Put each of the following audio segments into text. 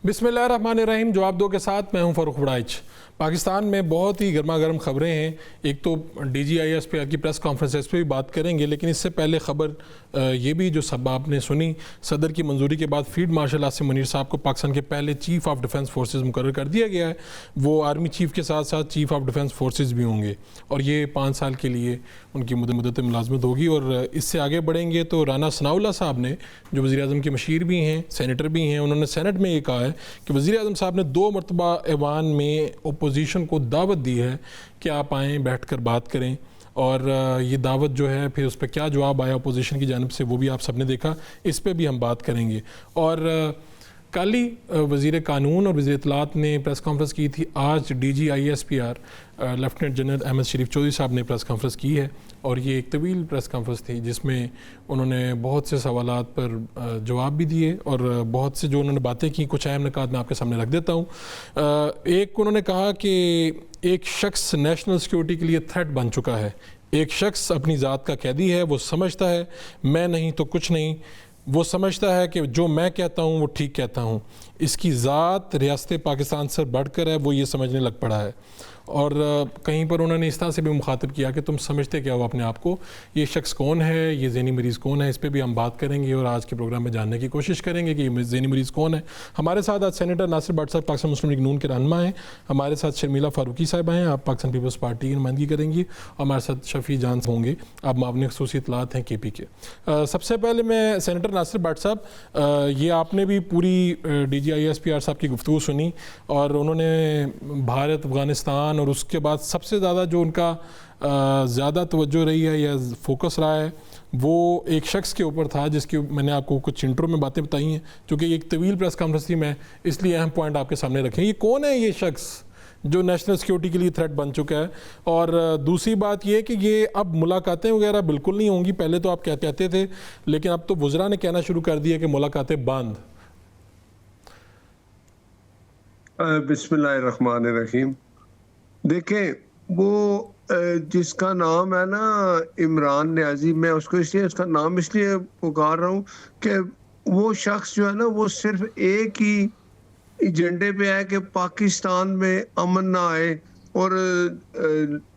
बिस्मिल्लाहिर्रहमानिर्रहीम। जवाब दो के साथ मैं हूं फ़ारूक बड़ाइच। पाकिस्तान में बहुत ही गर्मा गर्म खबरें हैं। एक तो DGISPR की प्रेस कॉन्फ्रेंस है, इस पर भी बात करेंगे, लेकिन इससे पहले ख़बर ये भी जो सब आपने सुनी, सदर की मंजूरी के बाद फील्ड मार्शल आसिम मुनीर साहब को पाकिस्तान के पहले चीफ़ ऑफ डिफेंस फोर्सेस मुकर्रर कर दिया गया है। वो आर्मी चीफ़ के साथ साथ चीफ़ ऑफ डिफेंस फोर्सेस भी होंगे और ये 5 साल के लिए उनकी मुद्दत मुलाजमत होगी। और इससे आगे बढ़ेंगे तो राना सनाउल्लाह साहब ने, जो वज़ीर-ए-आज़म के मशीर भी हैं, सेनेटर भी हैं, उन्होंने सेनेट में ये कहा है कि वज़ीर-ए-आज़म साहब ने 2 मरतबा ऐवान में अपोजिशन को दावत दी है कि आप आएँ, बैठ कर बात करें। और ये दावत जो है फिर उस पर क्या जवाब आया अपोजिशन की जानिब से, वो भी आप सब ने देखा, इस पर भी हम बात करेंगे। और कल ही वज़ीर कानून और वज़ीर इत्तलात ने प्रेस कॉन्फ्रेंस की थी। आज DGISPR लेफ्टिनेंट जनरल अहमद शरीफ चौधरी साहब ने प्रेस कॉन्फ्रेंस की है और ये एक तवील प्रेस कॉन्फ्रेंस थी जिसमें उन्होंने बहुत से सवालात पर जवाब भी दिए और बहुत से जो उन्होंने बातें की, कुछ अहम निकात मैं आपके सामने रख देता हूँ। एक उन्होंने कहा कि एक शख्स नेशनल सिक्योरिटी के लिए थ्रेट बन चुका है। एक शख्स अपनी ज़ात का कैदी है, वो समझता है मैं नहीं तो कुछ नहीं, वो समझता है कि जो मैं कहता हूँ वो ठीक कहता हूँ, इसकी ज़ात रियासत पाकिस्तान से बढ़कर है, वो ये समझने लग पड़ा है। और कहीं पर उन्होंने इस तरह से भी मुखातिब किया कि तुम समझते क्या हो अपने आप को, ये शख्स कौन है, ये ज़हनी मरीज़ कौन है, इस पर भी हम बात करेंगे और आज के प्रोग्राम में जानने की कोशिश करेंगे कि ये ज़हनी मरीज़ कौन है। हमारे साथ आज सेनेटर नासिर भट्ट साहब पाकिस्तान मुस्लिम लीग नून के रहनुमा हैं, हमारे साथ शर्मिला फारूकी साहिबा हैं, आप पाकिस्तान पीपल्स पार्टी की नुमाइंदगी करेंगी, और हमारे साथ शफ़ी जान होंगे, आप मामले खसूसी इत्तलात हैं KP के। सबसे पहले मैं सेनेटर नासिर भट्ट साहब, ये आपने भी पूरी DGISPR साहब की गुफ्तगू सुनी और उन्होंने भारत, अफ़गानिस्तान और उसके बाद सबसे ज़्यादा जो उनका ज़्यादा तवज्जो रही है या फोकस रहा है वो एक शख्स के ऊपर था जिसकी मैंने आपको कुछ इंट्रो में बातें बताई हैं, चूँकि एक तवील प्रेस कॉन्फ्रेंस थी, मैं इसलिए अहम पॉइंट आपके सामने रखें। ये कौन है ये शख्स जो नेशनल सिक्योरिटी के लिए थ्रेट बन चुका है? और दूसरी बात ये कि ये अब मुलाकातें वगैरह बिल्कुल नहीं होंगी, पहले तो आप कहते थे, लेकिन अब तो वज़रा ने कहना शुरू कर दिया कि मुलाकातें बंद। बिस्मिल्लाहिर्रहमानिर्रहीम। देखें, वो जिसका नाम है ना इमरान न्याजी, मैं उसको इसलिए उसका नाम इसलिए पुकार रहा हूँ कि वो शख्स जो है ना वो सिर्फ एक ही एजेंडे पे है कि पाकिस्तान में अमन ना आए और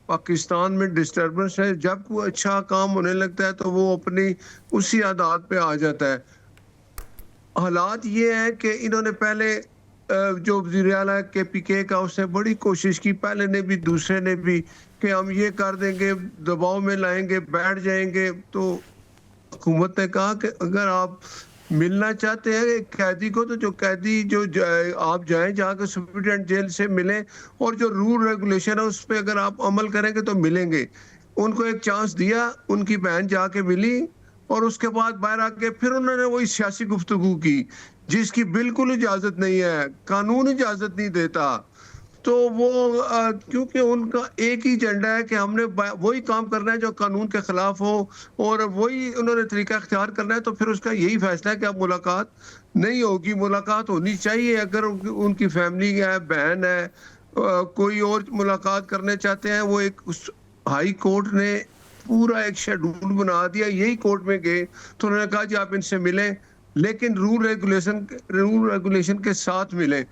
पाकिस्तान में डिस्टर्बेंस है। जब कोई अच्छा काम होने लगता है तो वो अपनी उसी आदत पे आ जाता है। हालात ये है कि इन्होंने पहले जो वज़ीर आला KPK का, उसने बड़ी कोशिश की, पहले ने भी दूसरे ने भी, कि हम ये कर देंगे, दबाव में लाएंगे, बैठ जाएंगे। तो हुकूमत ने कहा कि अगर आप मिलना चाहते हैं एक कैदी को, तो जो कैदी आप जाएं, जाकर सुप्रीडेंट जेल से मिलें और जो रूल रेगुलेशन है उस पर अगर आप अमल करेंगे तो मिलेंगे। उनको एक चांस दिया, उनकी बहन जाके मिली और उसके बाद बाहर आके फिर उन्होंने वही सियासी गुफ्तगू की जिसकी बिल्कुल इजाजत नहीं है, कानून इजाजत नहीं देता। तो वो क्योंकि उनका एक ही एजेंडा है कि हमने वही काम करना है जो कानून के खिलाफ हो और वही उन्होंने तरीका इख्तियार करना है, तो फिर उसका यही फैसला है कि अब मुलाकात नहीं होगी। मुलाकात होनी चाहिए, अगर उनकी फैमिली है, बहन है, कोई और मुलाकात करने चाहते हैं, वो एक हाई कोर्ट ने पूरा एक शेड्यूल बना दिया, यही कोर्ट में गए तो उन्होंने कहा जी आप इनसे मिलें, लेकिन रूल रेगुलेशन के साथ मिलें।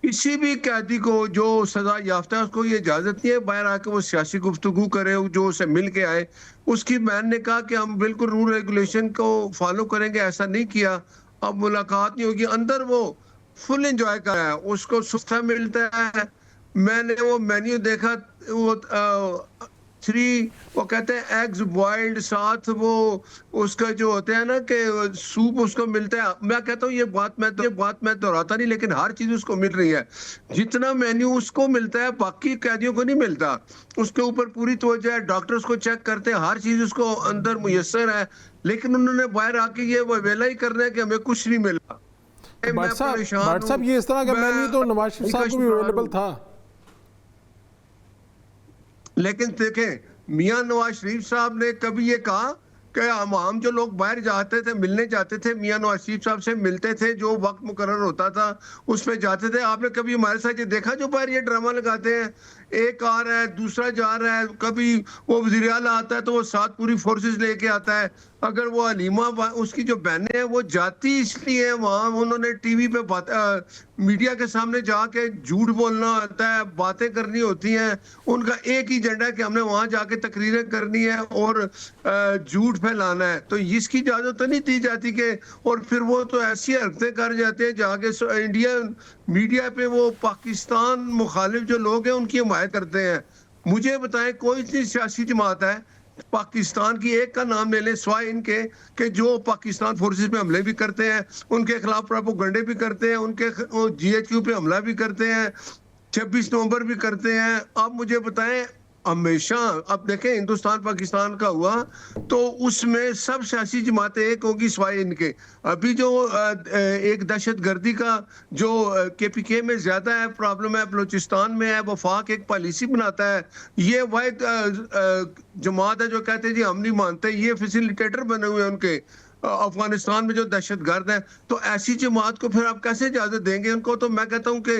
किसी भी कैदी को जो सजा याफ्ता है उसको ये इजाजत नहीं है बाहर आके वो सियासी गुफ्तगू करे, जो उसे मिल के आए। उसकी बहन ने कहा कि हम बिल्कुल रूल रेगुलेशन को फॉलो करेंगे, ऐसा नहीं किया, अब मुलाकात नहीं होगी। अंदर वो फुल एंजॉय कर रहा है, उसको सुस्ता मिलता है। मैंने वो मेन्यू देखा, वो वो कहते हैं एग्स बॉइल्ड, साथ वो उसका जो होता है ना कि सूप उसको मिलता है। मैं कहता हूँ ये बात मैं दोहराता नहीं, लेकिन हर चीज उसको मिल रही है। जितना मेन्यू उसको मिलता है बाकी कैदियों को नहीं मिलता। उसके ऊपर पूरी तवज्जो है, डॉक्टर उसको चेक करते हैं, हर चीज उसको अंदर मुयस्सर है, लेकिन उन्होंने बाहर आके ये वेला ही करना है कि हमें कुछ नहीं मिला। भट्ट साहब ये इस तरह का मेन्यू तो नवाज शरीफ साहब को भी अवेलेबल था, लेकिन देखें मियां नवाज शरीफ साहब ने कभी ये कहा कि हम जो लोग बाहर जाते थे, मिलने जाते थे, मियां नवाज शरीफ साहब से मिलते थे, जो वक्त मुकर्रर होता था उस पे जाते थे। आपने कभी हमारे साथ ये देखा जो बाहर ये ड्रामा लगाते हैं? एक आ रहा है, दूसरा जा रहा है, कभी वो वज़ीर आला आता है तो वो साथ पूरी फोर्सेस लेके आता है। अगर वो उसकी जो बहनें हैं वो जाती इसलिए है वहाँ, उन्होंने टीवी पे मीडिया के सामने जाके झूठ बोलना होता है, बातें करनी होती हैं। उनका एक ही एजेंडा है कि हमने वहाँ जाके तकरीरें करनी है और झूठ फैलाना है। तो इसकी इजाज़त तो नहीं दी जाती कि, और फिर वो तो ऐसी हरकतें कर जाते हैं जाके इंडियन मीडिया पे वो पाकिस्तान मुखालिफ जो लोग हैं उनकी हिमायत करते हैं। मुझे बताएं कोई सी सियासी जमात है पाकिस्तान की, एक का नाम ले लें सिवाय इनके, कि जो पाकिस्तान फोर्सेस पे हमले भी करते हैं, उनके खिलाफ प्रोपेगेंडे भी करते हैं, उनके जीएचक्यू पे हमला भी करते हैं, 26 नवंबर भी करते हैं। आप मुझे बताएं, हमेशा अब देखें हिंदुस्तान पाकिस्तान का हुआ तो उसमें सब सियासी जमातें एक होगी सिवाय इनके। अभी जो एक दहशतगर्दी का जो केपीके में ज्यादा है प्रॉब्लम है, बलूचिस्तान में है, वफाक एक पॉलिसी बनाता है, ये वाहिद जमात है जो कहते हैं जी हम नहीं मानते, ये फैसिलिटेटर बने हुए हैं उनके अफगानिस्तान में जो दहशतगर्द है। तो ऐसी जमात को फिर आप कैसे इजाजत देंगे उनको? तो मैं कहता हूं कि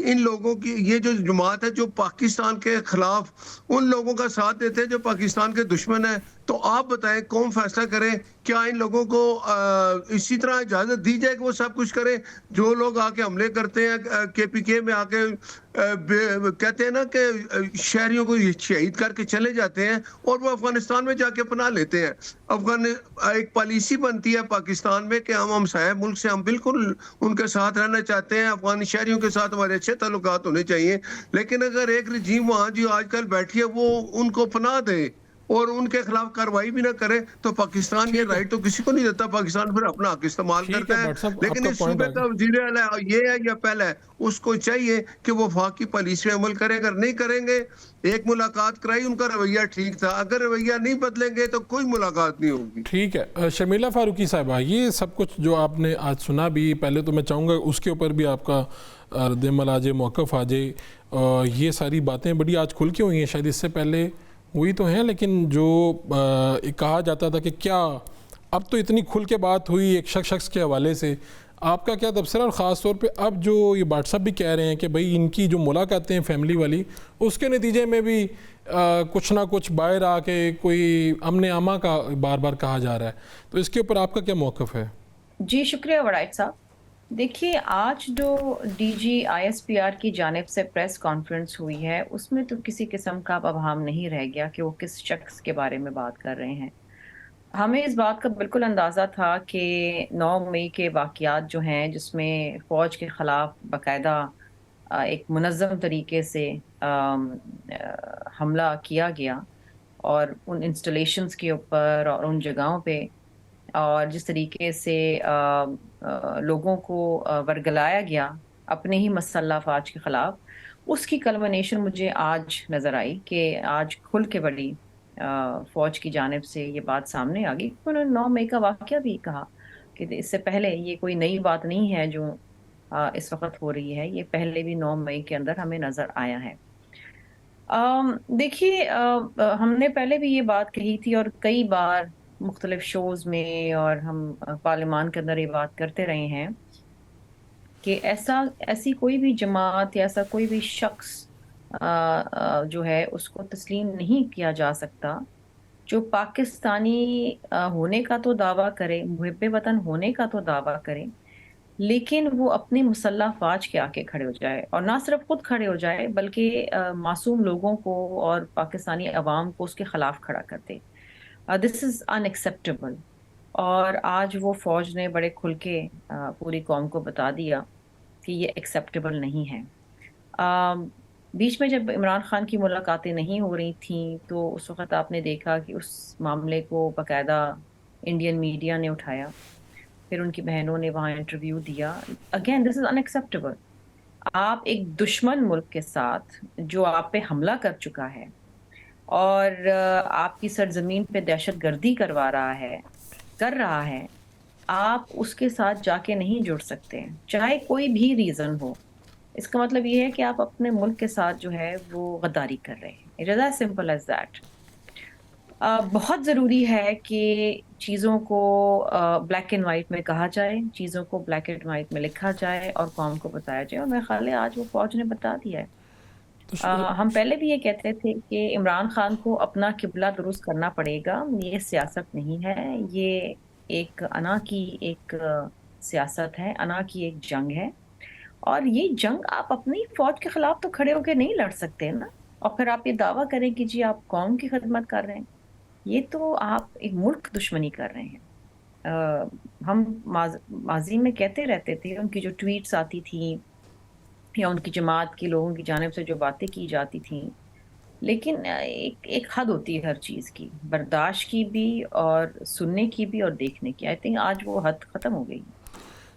इन लोगों की ये जो जमात है जो पाकिस्तान के खिलाफ उन लोगों का साथ देते हैं जो पाकिस्तान के दुश्मन है, तो आप बताएं कौन फैसला करे? क्या इन लोगों को इसी तरह इजाजत दी जाए कि वो सब कुछ करें? जो लोग आके हमले करते हैं केपीके में आके कहते हैं ना कि शहरियों को शहीद करके चले जाते हैं और वो अफगानिस्तान में जाके पनाह लेते हैं। अफगान एक पॉलिसी बनती है पाकिस्तान में कि हम हमसाया मुल्क से हम बिल्कुल उनके साथ रहना चाहते हैं, अफगानी शहरियों के साथ हमारे अच्छे ताल्लुकात होने चाहिए। लेकिन अगर एक रजीम वहाँ जो आजकल बैठी है वो उनको पनाह दे और उनके खिलाफ कार्रवाई भी ना करे, तो पाकिस्तान ये ठीक है, राइट तो किसी को नहीं देता, पाकिस्तान फिर अपना हक इस्तेमाल ठीक करता है है। भट्ट साहब, लेकिन आपका इस पॉइंट सूबे आ का गया। वजीर आला ये है या पहला है, उसको चाहिए कि वो वफाक की पॉलिसी पे अमल करे। अगर नहीं करेंगे, एक मुलाकात कराई, उनका रवैया ठीक था, अगर रवैया नहीं बदलेंगे तो कोई मुलाकात नहीं होगी। ठीक है, शर्मिला फारूकी साहिबा, ये सब कुछ जो आपने आज सुना भी, पहले तो मैं चाहूँगा उसके ऊपर भी आपका रद्द-ए-अमल आ जाए, मौक़िफ़ आ जाए। ये सारी बातें बड़ी आज खुल के हुई हैं, शायद इससे पहले हुई तो हैं, लेकिन जो कहा जाता था कि क्या अब तो इतनी खुल के बात हुई एक शख्स के हवाले से, आपका क्या तबसरा? और ख़ास तौर पे अब जो ये व्हाट्सअप भी कह रहे हैं कि भाई इनकी जो मुलाकातें हैं फैमिली वाली, उसके नतीजे में भी कुछ ना कुछ बाहर आके कोई अमन आमा का बार बार कहा जा रहा है, तो इसके ऊपर आपका क्या मौक़िफ़ है? जी शुक्रिया वड़ाइट साहब। देखिए, आज जो डीजी आईएसपीआर की जानिब से प्रेस कॉन्फ्रेंस हुई है उसमें तो किसी किस्म का अबहम नहीं रह गया कि वो किस शख्स के बारे में बात कर रहे हैं। हमें इस बात का बिल्कुल अंदाज़ा था कि 9 मई के वाक़यात जो हैं जिसमें फ़ौज के ख़िलाफ़ बाकायदा एक मुनज़्ज़म तरीके से हमला किया गया और उन इंस्टॉलेशंस के ऊपर और उन जगहों पे, और जिस तरीके से लोगों को वर्गलाया गया अपने ही मसल्ह अफ़वाज के ख़िलाफ़, उसकी कल्मिनेशन मुझे आज नज़र आई कि आज खुल के बड़ी फ़ौज की जानिब से ये बात सामने आ गई। उन्होंने 9 मई का वाक़या भी कहा कि इससे पहले ये कोई नई बात नहीं है जो इस वक़्त हो रही है, ये पहले भी 9 मई के अंदर हमें नज़र आया है। देखिए, हमने पहले भी ये बात कही थी और कई बार मुख्तलिफ शोज़ में, और हम पार्लिमान के अंदर ये बात करते रहे हैं कि ऐसी कोई भी जमात या ऐसा कोई भी शख्स जो है उसको तस्लीम नहीं किया जा सकता जो पाकिस्तानी होने का तो दावा करे, मुहिब्बे वतन होने का तो दावा करे, लेकिन वो अपनी मुसल्लह फ़ौज के आके खड़े हो जाए, और ना सिर्फ खुद खड़े हो जाए बल्कि मासूम लोगों को और पाकिस्तानी अवाम को उसके ख़िलाफ़ खड़ा कर दे। This is unacceptable. और आज वो फ़ौज ने बड़े खुल के पूरी कौम को बता दिया कि ये एक्सेप्टेबल नहीं है। बीच में जब इमरान खान की मुलाकातें नहीं हो रही थीं तो उस वक़्त आपने देखा कि उस मामले को बाकायदा इंडियन मीडिया ने उठाया, फिर उनकी बहनों ने वहाँ इंटरव्यू दिया। Again this is unacceptable. आप एक दुश्मन मुल्क के साथ जो आप पे हमला कर चुका है और आपकी सरजमीन पे दहशतगर्दी कर रहा है, आप उसके साथ जाके नहीं जुड़ सकते, चाहे कोई भी रीज़न हो। इसका मतलब ये है कि आप अपने मुल्क के साथ जो है वो गद्दारी कर रहे हैं। It is as simple as that. बहुत ज़रूरी है कि चीज़ों को ब्लैक एंड वाइट में कहा जाए, चीज़ों को ब्लैक एंड वाइट में लिखा जाए और कौम को बताया जाए, और मेरे ख़्याल है आज वो फ़ौज ने बता दिया है। हम पहले भी ये कहते थे कि इमरान खान को अपना किबला दुरुस्त करना पड़ेगा। ये सियासत नहीं है, ये एक अना की एक सियासत है, अना की एक जंग है। और ये जंग आप अपनी फौज के खिलाफ तो खड़े होकर नहीं लड़ सकते ना, और फिर आप ये दावा करें कि जी आप कौम की खिदमत कर रहे हैं। ये तो आप एक मुल्क दुश्मनी कर रहे हैं। हम माजी में कहते रहते थे, उनकी जो ट्वीट्स आती थी या उनकी जमात के लोगों की जानिब से जो बातें की जाती थी, लेकिन एक एक हद होती है हर चीज की, बर्दाश्त की भी और सुनने की भी और देखने की। आई थिंक आज वो हद खत्म हो गई।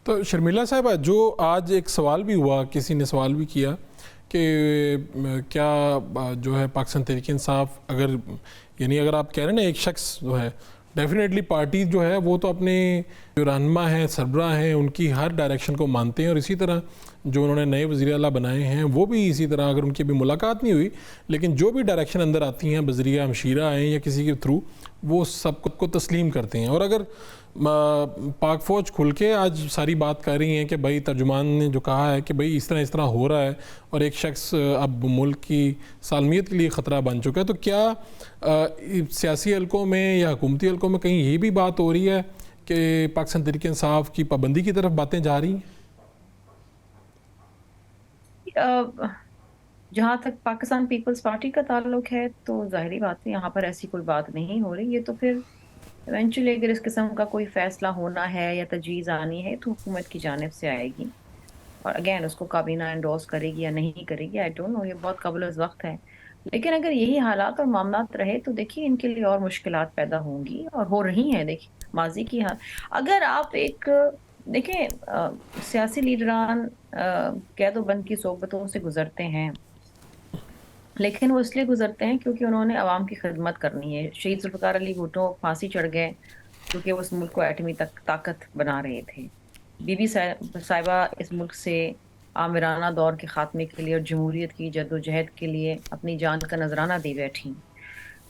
तो शर्मिला साहिबा, जो आज एक सवाल भी हुआ, किसी ने सवाल भी किया कि क्या जो है पाकिस्तान तहरीक इंसाफ, अगर यानी अगर आप कह रहे हैं ना एक शख्स जो है, डेफिनेटली पार्टी जो है वो तो अपने जो रहनुमा हैं, सरबराह हैं, उनकी हर डायरेक्शन को मानते हैं, और इसी तरह जो उन्होंने नए वज़ीर आला बनाए हैं वो भी इसी तरह, अगर उनकी अभी मुलाकात नहीं हुई लेकिन जो भी डायरेक्शन अंदर आती हैं बज़रिया हमशीरा आए या किसी के थ्रू, वो सबको तस्लीम करते हैं। और अगर पाक फ़ौज खुल के आज सारी बात कर रही हैं कि भाई तर्जुमान ने जो कहा है कि भाई इस तरह हो रहा है और एक शख्स अब मुल्क की सालमियत के लिए ख़तरा बन चुका है, तो क्या सियासी हलकों में या हुकूमती हलकों में कहीं ये भी बात हो रही है कि पाकिस्तान तहरीक इंसाफ की पाबंदी की तरफ बातें जा रही हैं? जहाँ तक पाकिस्तान पीपल्स पार्टी का ताल्लुक है तो जाहिर बात है यहाँ पर ऐसी कोई बात नहीं हो रही। ये तो फिर इवेंचुअली अगर इस किस्म का कोई फैसला होना है या तजवीज़ आनी है तो हुकूमत की जानिब से आएगी, और अगेन उसको काबीना एंडोर्स करेगी या नहीं करेगी, आई डोंट नो, ये बहुत कबल अज़ वक्त है। लेकिन अगर यही हालात और मामलात रहे तो देखिए इनके लिए और मुश्किलात पैदा होंगी और हो रही हैं। देखिए माजी की अगर आप एक देखें सियासी लीडरान कैद व बंद की सोबतों से गुजरते हैं, लेकिन वो इसलिए गुजरते हैं क्योंकि उन्होंने आवाम की खिदमत करनी है। शहीद जुल्फ़िकार अली भुट्टो फांसी चढ़ गए क्योंकि वो इस मुल्क को एटमी ताकत बना रहे थे। बीबी साहिबा इस मुल्क से आमिराना दौर के खात्मे के लिए और जमहूरियत की जद्दोजहद के लिए अपनी जान का नजराना दे बैठी,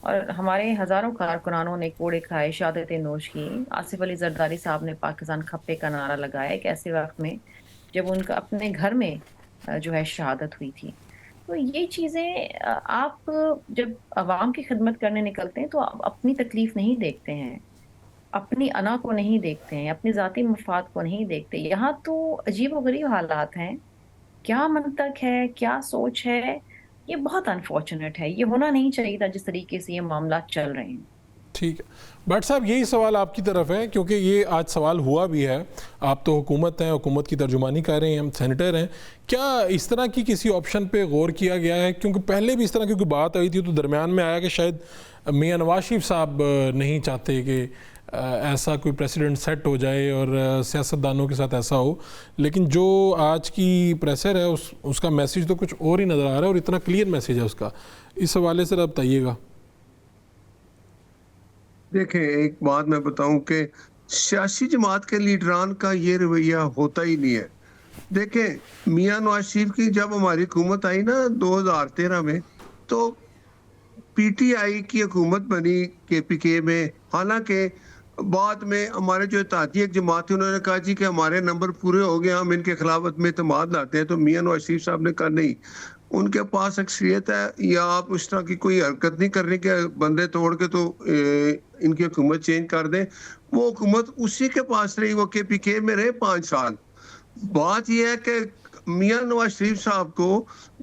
और हमारे हज़ारों कारकुनानों ने कोड़े खाए, शहादतें नोश की। आसिफ अली जरदारी साहब ने पाकिस्तान खप्पे का नारा लगाया एक ऐसे वक्त में जब उनका अपने घर में जो है शहादत हुई थी। तो ये चीज़ें आप जब अवाम की खिदमत करने निकलते हैं तो आप अपनी तकलीफ नहीं देखते हैं, अपनी अना को नहीं देखते हैं, अपनी ज़ाती मफाद को नहीं देखते। यहाँ तो अजीब व गरीब हालात हैं। क्या मंतक है, क्या सोच है, ये बहुत अनफॉर्चुनेट है। ये होना नहीं चाहिए था जिस तरीके से ये मामला चल रहे हैं। ठीक है भट्ट साहब, यही सवाल आपकी तरफ है क्योंकि ये आज सवाल हुआ भी है। आप तो हुकूमत हैं, हुकूमत की तर्जुमानी कर रहे हैं, हम सेनेटर हैं। क्या इस तरह की किसी ऑप्शन पे गौर किया गया है? क्योंकि पहले भी इस तरह की कोई बात आई थी तो दरमियान में आया कि शायद मियां नवाज शरीफ साहब नहीं चाहते कि ऐसा कोई प्रेसिडेंट सेट हो जाए और सियासतदानों के साथ ऐसा हो, लेकिन जो आज की प्रेशर है उसका मैसेज तो कुछ और ही नज़र आ रहा है और इतना क्लियर मैसेज है उसका। इस हवाले से आप बताइएगा। देखें, एक बात मैं बताऊं कि सियासी जमात के लीडरान का ये रवैया होता ही नहीं है। देखें, मियां नवाज शरीफ की जब हमारी हुकूमत आई ना 2013 में, तो पीटीआई की हुकूमत बनी केपीके में। हालांकि बाद में हमारे जो इत्तेहादी एक जमात थी उन्होंने कहा जी कि हमारे नंबर पूरे हो गए, हम इनके खिलाफ में इत्तेमाद लाते हैं। तो मियां नवाज शरीफ साहब ने कहा नहीं, उनके पास अक्सरियत है, या आप उस तरह की कोई हरकत नहीं करने के, बंदे तोड़ के तो इनकी हुकूमत चेंज कर दें। वो हुकूमत उसी के पास रही, वो केपीके में रहे 5 साल। बात यह है कि मियां नवाज शरीफ साहब को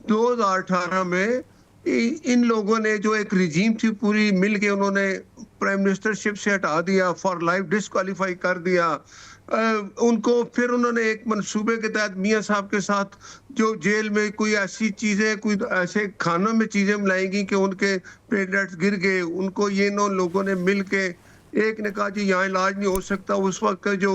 2018 में इन लोगों ने जो एक रिजीम थी पूरी मिल के उन्होंने प्राइम मिनिस्टरशिप से हटा दिया, फॉर लाइफ डिस्क्वालीफाई कर दिया उनको। फिर उन्होंने एक मंसूबे के तहत मियां साहब के साथ जो जेल में कोई ऐसी चीजें, कोई ऐसे खानों में चीजें मिलाएंगी कि उनके प्लेटलेट्स गिर गए, उनको ये नो लोगों ने मिल के एक ने कहा जी यहाँ इलाज नहीं हो सकता। उस वक्त जो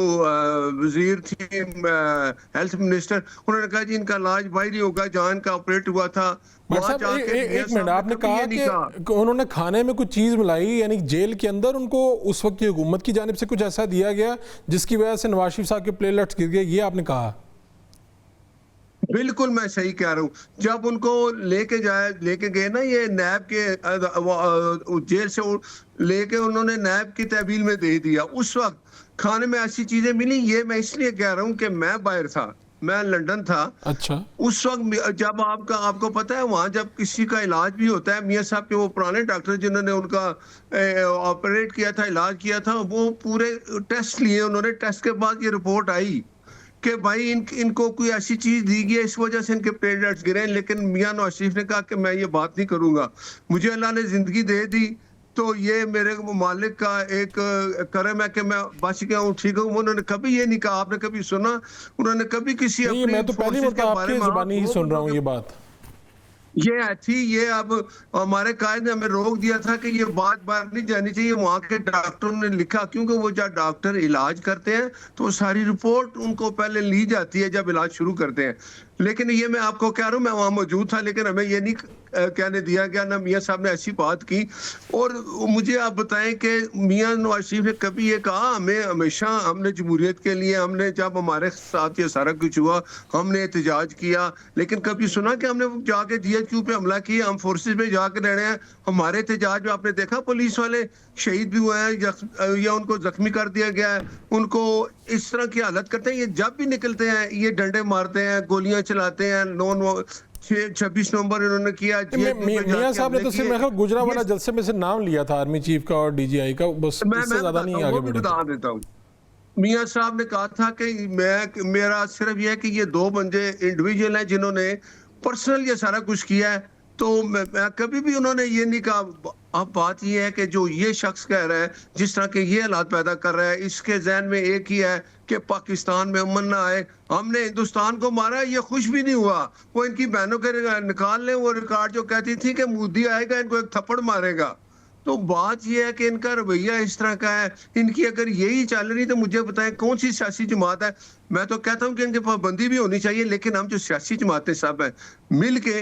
वजीर थी हेल्थ मिनिस्टर, उन्होंने कहा जी इनका इलाज बाहर ही होगा जहाँ इनका ऑपरेट हुआ था। एक मिनट, आपने कहा कि उन्होंने खाने में कुछ चीज मिलाई, यानी जेल के अंदर उनको उस वक्त की हुकूमत की जानिब से कुछ ऐसा दिया गया जिसकी वजह से नवाज शरीफ साहब के प्लेटलेट्स गिर गए, ये आपने कहा? बिल्कुल मैं सही कह रहा हूँ। जब उनको लेके गए ना ये नैब के जेल से लेके उन्होंने नैब की तहवील में दे दिया, उस वक्त खाने में ऐसी चीजें मिली। ये मैं इसलिए कह रहा हूँ कि मैं बाहर था, मैं लंदन था। अच्छा। उस वक्त जब आपको पता है वहां जब किसी का इलाज भी होता है, मियां साहब के वो पुराने डॉक्टर जिन्होंने उनका ऑपरेट किया था, इलाज किया था, वो पूरे टेस्ट लिए उन्होंने। टेस्ट के बाद ये रिपोर्ट आई कि भाई इनको कोई ऐसी चीज दी गई है, इस वजह से इनके प्लेटलेट्स गिरे। लेकिन मियां नवाज शरीफ ने कहा कि मैं ये बात नहीं करूंगा, मुझे अल्लाह ने जिंदगी दे दी, तो ये मेरे मालिक का एक करम है कि मैं बच गया हूँ, ठीक हूँ। उन्होंने कभी ये नहीं कहा, आपने कभी सुना उन्होंने कभी किसी नहीं, अपनी मैं तो पहली फोर्सेस के बार बारे आपकी में जुबानी ही सुन रहा हूँ ये बात। ये थी। ये अब हमारे कायद ने हमें रोक दिया था कि ये बात बाहर नहीं जानी चाहिए। वहां के डॉक्टरों ने लिखा, क्योंकि वो जब डॉक्टर इलाज करते हैं तो सारी रिपोर्ट उनको पहले ली जाती है जब इलाज शुरू करते हैं। लेकिन ये मैं आपको कह रहा हूँ, मैं वहां मौजूद था, लेकिन हमें ये नहीं कहने दिया गया, ना मियां साहब ने ऐसी बात की। और मुझे आप बताएं कि मियां नवाज शरीफ ने कभी ये कहा, हमें हमेशा हमने जमहूरियत के लिए, हमने जब हमारे साथ ये सारा कुछ हुआ हमने एहतजाज किया, लेकिन कभी सुना कि हमने जाके GHQ पे हमला किया, हम फोर्सेस पे जाके लड़े हैं? हमारे एहतजाज में आपने देखा पुलिस वाले शहीद भी हुए हैं या उनको जख्मी कर दिया गया है, उनको इस तरह की हालत करते हैं। ये जब भी निकलते हैं ये डंडे मारते हैं, गोलियां चलाते हैं। 26 नवंबर इन्होंने किया। मियां साहब ने तो सिर्फ मेरे गुजरावाला जलसे में से नाम लिया था आर्मी चीफ का और DGI का, बस इससे ज्यादा नहीं आगे बढ़े। बता देता हूँ, मियां साहब ने कहा था कि मेरा सिर्फ यह है कि ये 2 बंदे इंडिविजुअल हैं जिन्होंने पर्सनल ये सारा कुछ किया है। तो मैं कभी भी उन्होंने ये नहीं कहा। अब बात ये है कि जो ये शख्स कह रहा है, जिस तरह के ये हालात पैदा कर रहा है, इसके जहन में एक ही है कि पाकिस्तान में अमन ना आए। हमने हिंदुस्तान को मारा, ये खुश भी नहीं हुआ। वो इनकी बहनों के निकाल लें वो रिकॉर्ड जो कहती थी कि मोदी आएगा इनको एक थप्पड़ मारेगा। तो बात यह है कि इनका रवैया इस तरह का है। इनकी अगर यही चल रही तो मुझे बताएं कौन सी सियासी जमात है। मैं तो कहता हूं कि इनके पाबंदी भी होनी चाहिए, लेकिन हम जो सियासी जमातें सब है मिल के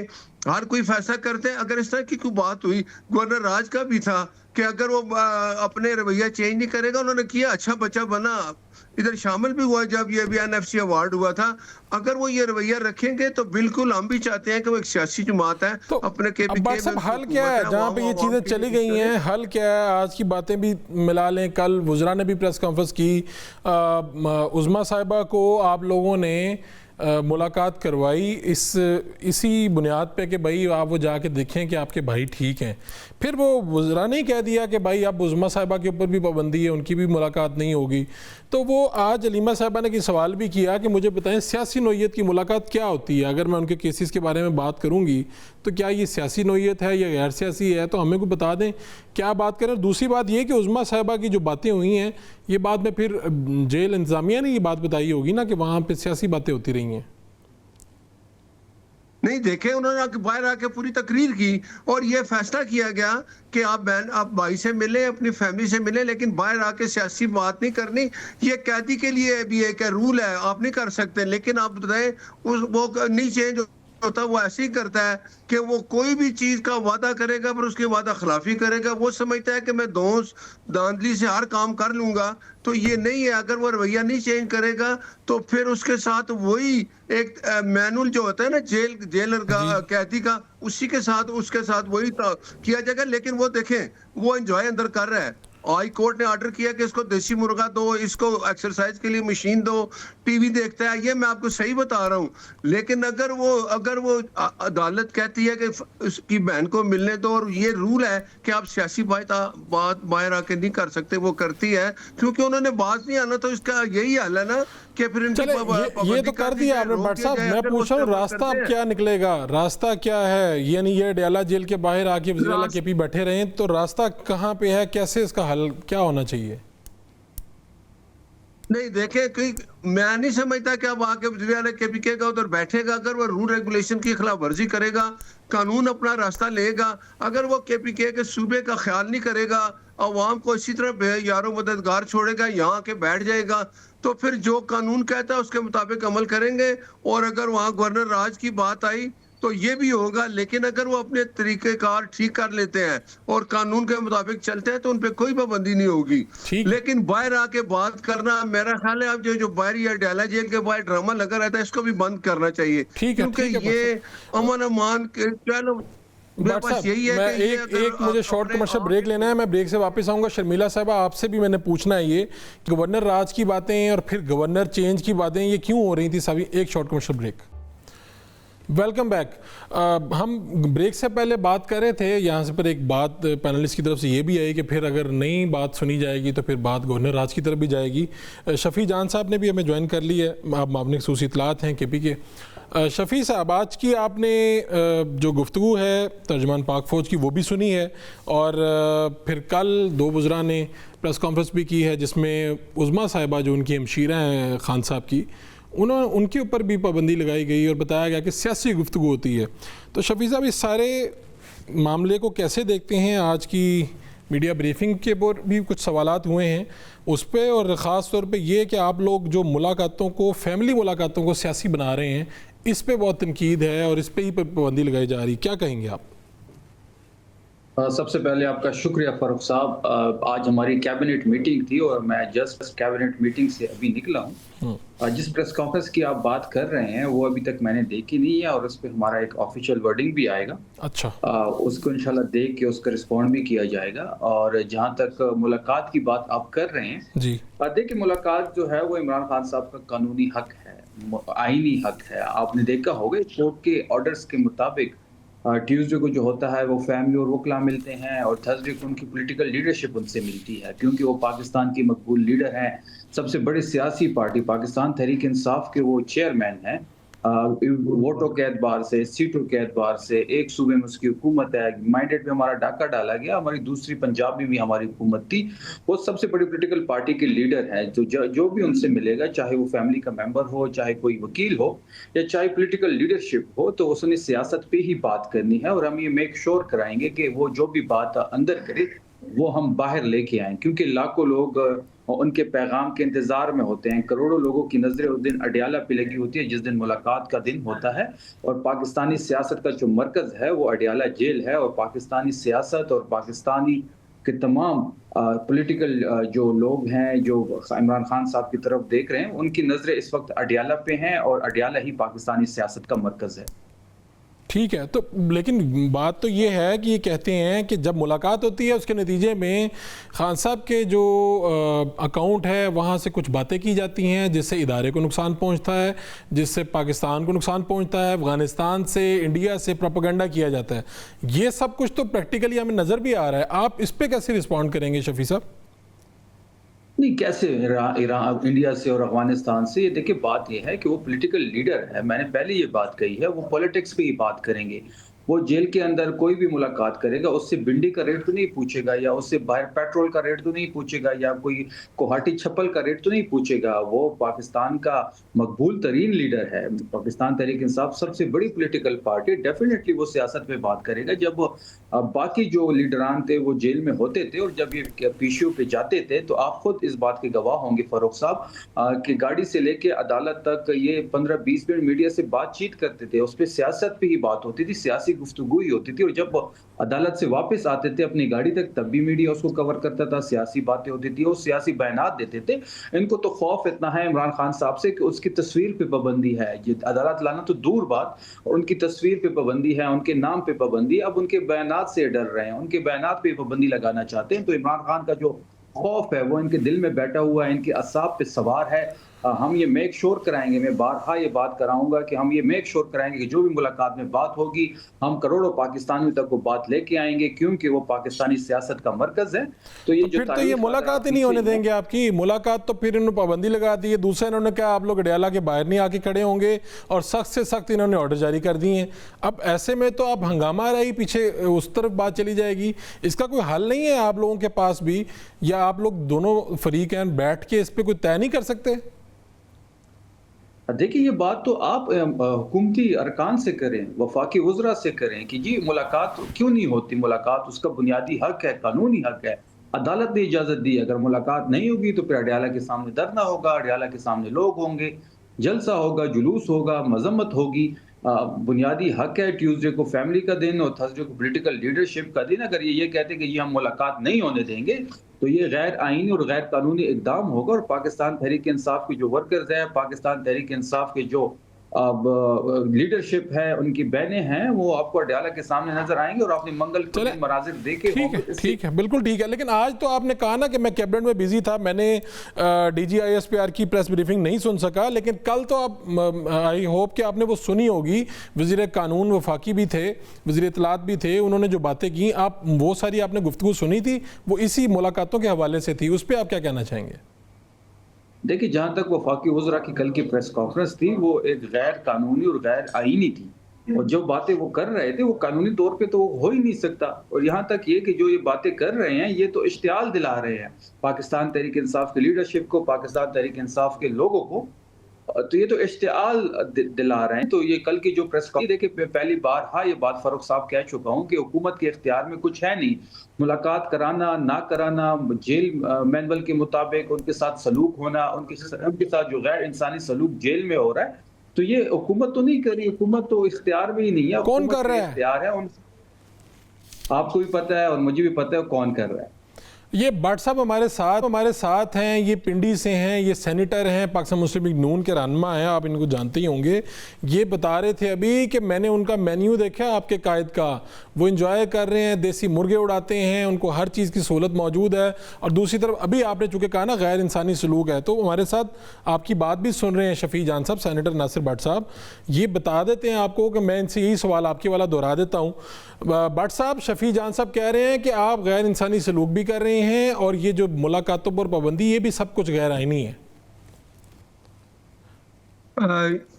हर कोई फैसला करते हैं। अगर इस तरह की कोई बात हुई, गवर्नर राज का भी था कि अगर वो अपने रवैया चेंज नहीं करेगा, उन्होंने किया, अच्छा बच्चा बना, इधर शामिल भी हुआ जब ये भी NFC अवार्ड हुआ था। अगर वो ये रवैया रखेंगे तो बिल्कुल हम भी चाहते हैं कि वो एक सियासी जमात है तो अपने KPK में। हल क्या है जहाँ पे ये चीजें चली गई हैं? हल क्या है? आज की बातें भी मिला लें, कल वुज़रा ने भी प्रेस कॉन्फ्रेंस की, उज़मा साहिबा को आप लोगों ने मुलाकात करवाई इसी बुनियाद पे कि भाई आप वो जाके देखें कि आपके भाई ठीक हैं। फिर वो वुज़रा ने कह दिया कि भाई अब उज़मा साहिबा के ऊपर भी पाबंदी है, उनकी भी मुलाकात नहीं होगी। तो वो आज अलीमा साहिबा ने की सवाल भी किया कि मुझे बताएं सियासी नोयत की मुलाकात क्या होती है? अगर मैं उनके केसेस के बारे में बात करूँगी तो क्या ये सियासी नोयत है या गैर सियासी है? तो हमें को बता दें क्या बात करें। दूसरी बात ये कि उज़मा साहिबा की जो बातें हुई हैं, ये बाद में फिर जेल इंतज़ामिया ने ये बात बताई होगी ना कि वहाँ पर सियासी बातें होती रही हैं। नहीं देखे, उन्होंने बाहर आके पूरी तकरीर की और ये फैसला किया गया कि आप भाई से मिले, अपनी फैमिली से मिले, लेकिन बाहर आके सियासी बात नहीं करनी। ये कैदी के लिए भी एक रूल है, आप नहीं कर सकते। लेकिन आप बताएं वो नहीं चेंज होता, वो ऐसे ही करता है कि वो कोई भी चीज का वादा करेगा पर उसकी वादा खिलाफी करेगा। वो समझता है कि मैं धांधली से हर काम कर लूंगा, तो ये नहीं है। अगर वो रवैया नहीं चेंज करेगा तो फिर उसके साथ वही एक मैनुअल जो होता है ना जेलर का, कैदी का, उसी के साथ उसके साथ वही किया जाएगा। लेकिन वो देखें वो एंजॉय अंदर कर रहा है। हाई कोर्ट ने ऑर्डर किया कि इसको देसी मुर्गा दो, इसको एक्सरसाइज के लिए मशीन दो, टीवी देखता है। ये मैं आपको सही बता रहा हूँ। लेकिन अगर वो अदालत कहती है कि उसकी बहन को मिलने दो और ये रूल है कि आप सियासी बात बाहर आके नहीं कर सकते, वो करती है क्योंकि उन्होंने बात नहीं आना। तो इसका यही हाल है ना कि फिर ये तो कर दिया आपने भट्ट साहब। मैं पूछ रहा हूँ रास्ता अब क्या निकलेगा? रास्ता क्या है? यानी ये डयाला जेल के बाहर आके वज़ीर आला KP बैठे रहे, तो रास्ता कहाँ पे है? कैसे इसका हल क्या होना चाहिए? नहीं देखे, मैं नहीं समझता कि अब आके वज़ीर आला KP का उधर बैठेगा। अगर वो रूल रेगुलेशन की खिलाफ वर्जी करेगा, कानून अपना रास्ता लेगा। अगर वो KPK के सूबे का ख्याल नहीं करेगा, अवाम को इसी तरह यारों मददगार छोड़ेगा, यहाँ आके बैठ जाएगा, तो फिर जो कानून कहता है उसके मुताबिक अमल करेंगे। और अगर वहाँ गवर्नर राज की बात आई तो ये भी होगा। लेकिन अगर वो अपने तरीक़ेकार ठीक कर लेते हैं और कानून के मुताबिक चलते हैं तो उन पे कोई पाबंदी नहीं होगी। लेकिन बाहर आके बात करना, मेरा ख्याल है अब जो बाहर या डयाला जेल के बाहर ड्रामा लगा रहता है, इसको भी बंद करना चाहिए। क्योंकि ये अमन अमान मेरे बट पास साहब, यही है मैं कि ये एक अगर एक मुझे शॉर्ट अपने कमर्शियल आप ब्रेक लेना है, मैं ब्रेक से वापस आऊंगा। शर्मिला साहबा, आपसे भी मैंने पूछना है ये कि गवर्नर राज की बातें और फिर गवर्नर चेंज की बातें ये क्यों हो रही थी सभी। एक short commercial break. Welcome back. हम ब्रेक से पहले बात कर रहे थे, यहाँ से पर एक बात पैनलिस्ट की तरफ से ये भी आई कि फिर अगर नई बात सुनी जाएगी तो फिर बात गवर्नर राज की तरफ भी जाएगी। शफ़ी जान साहब ने भी हमें ज्वाइन कर ली है, आप मामले खसूसी इतलात हैं KP के। शफ़ी साहब, आज की आपने जो गुफ्तगू है तर्जमान पाक फ़ौज की वो भी सुनी है, और फिर कल 2 वज़रा ने प्रेस कॉन्फ्रेंस भी की है जिसमें उज़मा साहिबा जो उनकी हमशीरा हैं खान साहब की, उनके ऊपर भी पाबंदी लगाई गई और बताया गया कि सियासी गुफ्तगू होती है। तो शफ़ी साहब, इस सारे मामले को कैसे देखते हैं? आज की मीडिया ब्रीफिंग के ऊपर भी कुछ सवालात हुए हैं उस पर, और ख़ास तौर पे ये कि आप लोग जो मुलाकातों को, फैमिली मुलाकातों को सियासी बना रहे हैं, इस पे बहुत तनकीद है और इस पे ही पाबंदी लगाई जा रही, क्या कहेंगे आप? सबसे पहले आपका शुक्रिया फारूक साहब। आज हमारी कैबिनेट मीटिंग थी और मैं जस्ट कैबिनेट मीटिंग से अभी निकला हूँ। जिस प्रेस कॉन्फ्रेंस की आप बात कर रहे हैं वो अभी तक मैंने देखी नहीं है और उस पर हमारा एक ऑफिशियल वर्डिंग भी आएगा। अच्छा। उसको इंशाल्लाह देख के उसका रिस्पॉन्ड भी किया जाएगा। और जहाँ तक मुलाकात की बात आप कर रहे हैं जी, देखिए, मुलाकात जो है वो इमरान खान साहब का कानूनी हक है, आईनी हक है। आपने देखा होगा कोर्ट के ऑर्डर्स के मुताबिक ट्यूसडे को जो होता है वो फैमिली और वकला मिलते हैं और थर्सडे को उनकी पॉलिटिकल लीडरशिप उनसे मिलती है, क्योंकि वो पाकिस्तान की मकबूल लीडर हैं। सबसे बड़ी सियासी पार्टी पाकिस्तान तहरीक इंसाफ के वो चेयरमैन हैं। वोटों के एतबार से, सीटों के एतबार से एक सूबे में उसकी हुकूमत है। माइंडेड में हमारा डाका डाला गया, हमारी दूसरी पंजाब में भी हमारी हुकूमत थी। वो सबसे बड़ी पॉलिटिकल पार्टी के लीडर हैं। जो भी उनसे मिलेगा, चाहे वो फैमिली का मेंबर हो, चाहे कोई वकील हो, या चाहे पॉलिटिकल लीडरशिप हो, तो उसने सियासत पे ही बात करनी है। और हम ये मेक श्योर कराएंगे कि वो जो भी बात अंदर करे वो हम बाहर लेके आए, क्योंकि लाखों लोग उनके पैगाम के इंतजार में होते हैं। करोड़ों लोगों की नजरें उस दिन अडियाला पे लगी होती है जिस दिन मुलाकात का दिन होता है। और पाकिस्तानी सियासत का जो मरकज है वो अडियाला जेल है। और पाकिस्तानी सियासत और पाकिस्तानी के तमाम पॉलिटिकल जो लोग हैं जो इमरान खान साहब की तरफ देख रहे हैं, उनकी नजरें इस वक्त अडियाला पे हैं और अडियाला ही पाकिस्तानी सियासत का मरकज है। ठीक है। तो लेकिन बात तो ये है कि ये कहते हैं कि जब मुलाकात होती है उसके नतीजे में खान साहब के जो अकाउंट है वहाँ से कुछ बातें की जाती हैं जिससे इदारे को नुकसान पहुँचता है, जिससे पाकिस्तान को नुकसान पहुँचता है, अफगानिस्तान से, इंडिया से प्रोपेगेंडा किया जाता है। ये सब कुछ तो प्रैक्टिकली हमें नज़र भी आ रहा है। आप इस पर कैसे रिस्पॉन्ड करेंगे शफ़ी साहब? नहीं, कैसे ईरान, इंडिया से और अफगानिस्तान से? ये देखिए, बात ये है कि वो पॉलिटिकल लीडर है। मैंने पहले ये बात कही है, वो पॉलिटिक्स पे ही बात करेंगे। वो जेल के अंदर कोई भी मुलाकात करेगा उससे भिंडी का रेट तो नहीं पूछेगा, या उससे बाहर पेट्रोल का रेट तो नहीं पूछेगा, या कोई कोहाटी छप्पल का रेट तो नहीं पूछेगा। वो पाकिस्तान का मकबूल तरीन लीडर है। पाकिस्तान तहरीक इंसाफ सबसे बड़ी पॉलिटिकल पार्टी, डेफिनेटली वो सियासत पे बात करेगा। जब बाकी जो लीडरान थे वो जेल में होते थे और जब ये पीसीओ पे जाते थे, तो आप खुद इस बात के गवाह होंगे फारूक साहब कि गाड़ी से लेके अदालत तक ये 15-20 मिनट मीडिया से बातचीत करते थे। उस पर सियासत पे ही बात होती थी, सियासी गुफ्तगू ही होती थी। और जब अदालत से वापस आते थे अपनी गाड़ी तक, तब भी मीडिया उसको कवर करता था, सियासी बातें होती थी और सियासी बयानात देते थे। इनको तो खौफ इतना है इमरान खान साहब से कि उसकी तस्वीर पे पाबंदी है। ये अदालत लाना तो दूर बात, और उनकी तस्वीर पे पाबंदी है, उनके नाम पे पाबंदी। अब उनके बयानात से डर रहे हैं, उनके बयानात पे पाबंदी लगाना चाहते हैं। तो इमरान खान का जो खौफ है वो इनके दिल में बैठा हुआ है, इनके असाब पे सवार है। हम ये मेक श्योर कराएंगे, मैं बारहा ये बात कराऊंगा कि हम ये मेक श्योर कराएंगे कि जो भी मुलाकात में बात होगी हम करोड़ों पाकिस्तानियों तक वो बात लेके आएंगे, क्योंकि वो पाकिस्तानी सियासत का मरकज है। तो ये फिर तो ये मुलाकात ही नहीं होने देंगे आपकी मुलाकात। तो फिर इन्होंने पाबंदी लगा दी है। दूसरा इन्होंने कहा आप लोग अडियाला के बाहर नहीं आके खड़े होंगे, और सख्त से सख्त इन्होंने ऑर्डर जारी कर दिए हैं। अब ऐसे में तो आप हंगामा रही, पीछे उस तरफ बात चली जाएगी। इसका कोई हल नहीं है आप लोगों के पास भी, या आप लोग दोनों फरीक हैं बैठ के इस पर कोई तय नहीं कर सकते? देखिए, ये बात तो आप हुकूमती अरकान से करें, वफाकी वज़रा से करें कि जी मुलाकात क्यों नहीं होती। मुलाकात उसका बुनियादी हक है, कानूनी हक है। अदालत ने इजाज़त दी, अगर मुलाकात नहीं होगी तो फिर अडियाला के सामने धरना होगा, अडियाला के सामने लोग होंगे, जलसा होगा, जुलूस होगा, मजम्मत होगी। बुनियादी हक है ट्यूसडे को फैमिली का दिन और थर्सडे को पॉलिटिकल लीडरशिप का दिन। अगर ये कहते कि ये हम मुलाकात नहीं होने देंगे तो ये गैर आईनी और गैर कानूनी इकदाम होगा। और पाकिस्तान तहरीक इंसाफ के जो वर्कर्स हैं, पाकिस्तान तहरीक इंसाफ के जो अब लीडरशिप है, उनकी बहनें हैं, वो आपको अडयाला के सामने नजर आएंगे और अपनी मंगल चले, मनाजिर देखे ठीक है, बिल्कुल ठीक है। लेकिन आज तो आपने कहा ना कि मैं कैबिनेट में बिजी था, मैंने DGISPR की प्रेस ब्रीफिंग नहीं सुन सका, लेकिन कल तो आप आई होप कि आपने वो सुनी होगी। वज़ीर कानून वफाकी भी थे, वज़ीर इत्तलात भी थे, उन्होंने जो बातें की आप वो सारी आपने गुफ्तगू सुनी थी, वो इसी मुलाकातों के हवाले से थी, उस पर आप क्या कहना चाहेंगे? देखिए, जहां तक वफाकी वज़रा की कल की प्रेस कॉन्फ्रेंस थी, वो एक गैर कानूनी और गैर आईनी थी और जो बातें वो कर रहे थे वो कानूनी तौर पे तो हो ही नहीं सकता। और यहाँ तक ये कि जो ये बातें कर रहे हैं ये तो इश्तियाल दिला रहे हैं पाकिस्तान तहरीक इंसाफ की लीडरशिप को, पाकिस्तान तहरीक इंसाफ के लोगों को। तो ये तो इश्तियाल दिला रहे हैं। तो ये कल की जो प्रेस कॉन्फ्रेंस, देखिए पहली बार हाँ ये बात फारूक साहब कह चुका हूँ कि हुकूमत के इख्तियार में कुछ है नहीं। मुलाकात कराना ना कराना, जेल मैनुअल के मुताबिक उनके साथ सलूक होना, उनके साथ जो गैर इंसानी सलूक जेल में हो रहा है, तो ये हुकूमत तो नहीं कर रही। हुकूमत तो इख्तियार में ही नहीं है। कौन कर रहा है? इख्तियार है आपको भी पता है और मुझे भी पता है कौन कर रहा है। ये भट्ट साहब हमारे साथ हैं, ये पिंडी से हैं, ये सेनेटर हैं, पाकिस्तान मुस्लिम लीग नून के रहनुमा हैं, आप इनको जानते ही होंगे। ये बता रहे थे अभी कि मैंने उनका मेन्यू देखा आपके कायद का, वो इंजॉय कर रहे हैं, देसी मुर्गे उड़ाते हैं, उनको हर चीज़ की सहूलत मौजूद है। और दूसरी तरफ अभी आपने चूँकि कहा ना गैर इंसानी सलूक है, तो हमारे साथ आपकी बात भी सुन रहे हैं शफी जान साहब, सेनेटर नासिर भट्ट साहब। ये बता देते हैं आपको कि मैं इनसे यही सवाल आपके वाला दोहरा देता हूँ। भट्ट साहब, शफी जान साहब कह रहे हैं कि आप गैर इंसानी सलूक भी कर रहे हैं और ये जो मुलाकातों पर पाबंदी, ये भी सब कुछ गैर आईनी है।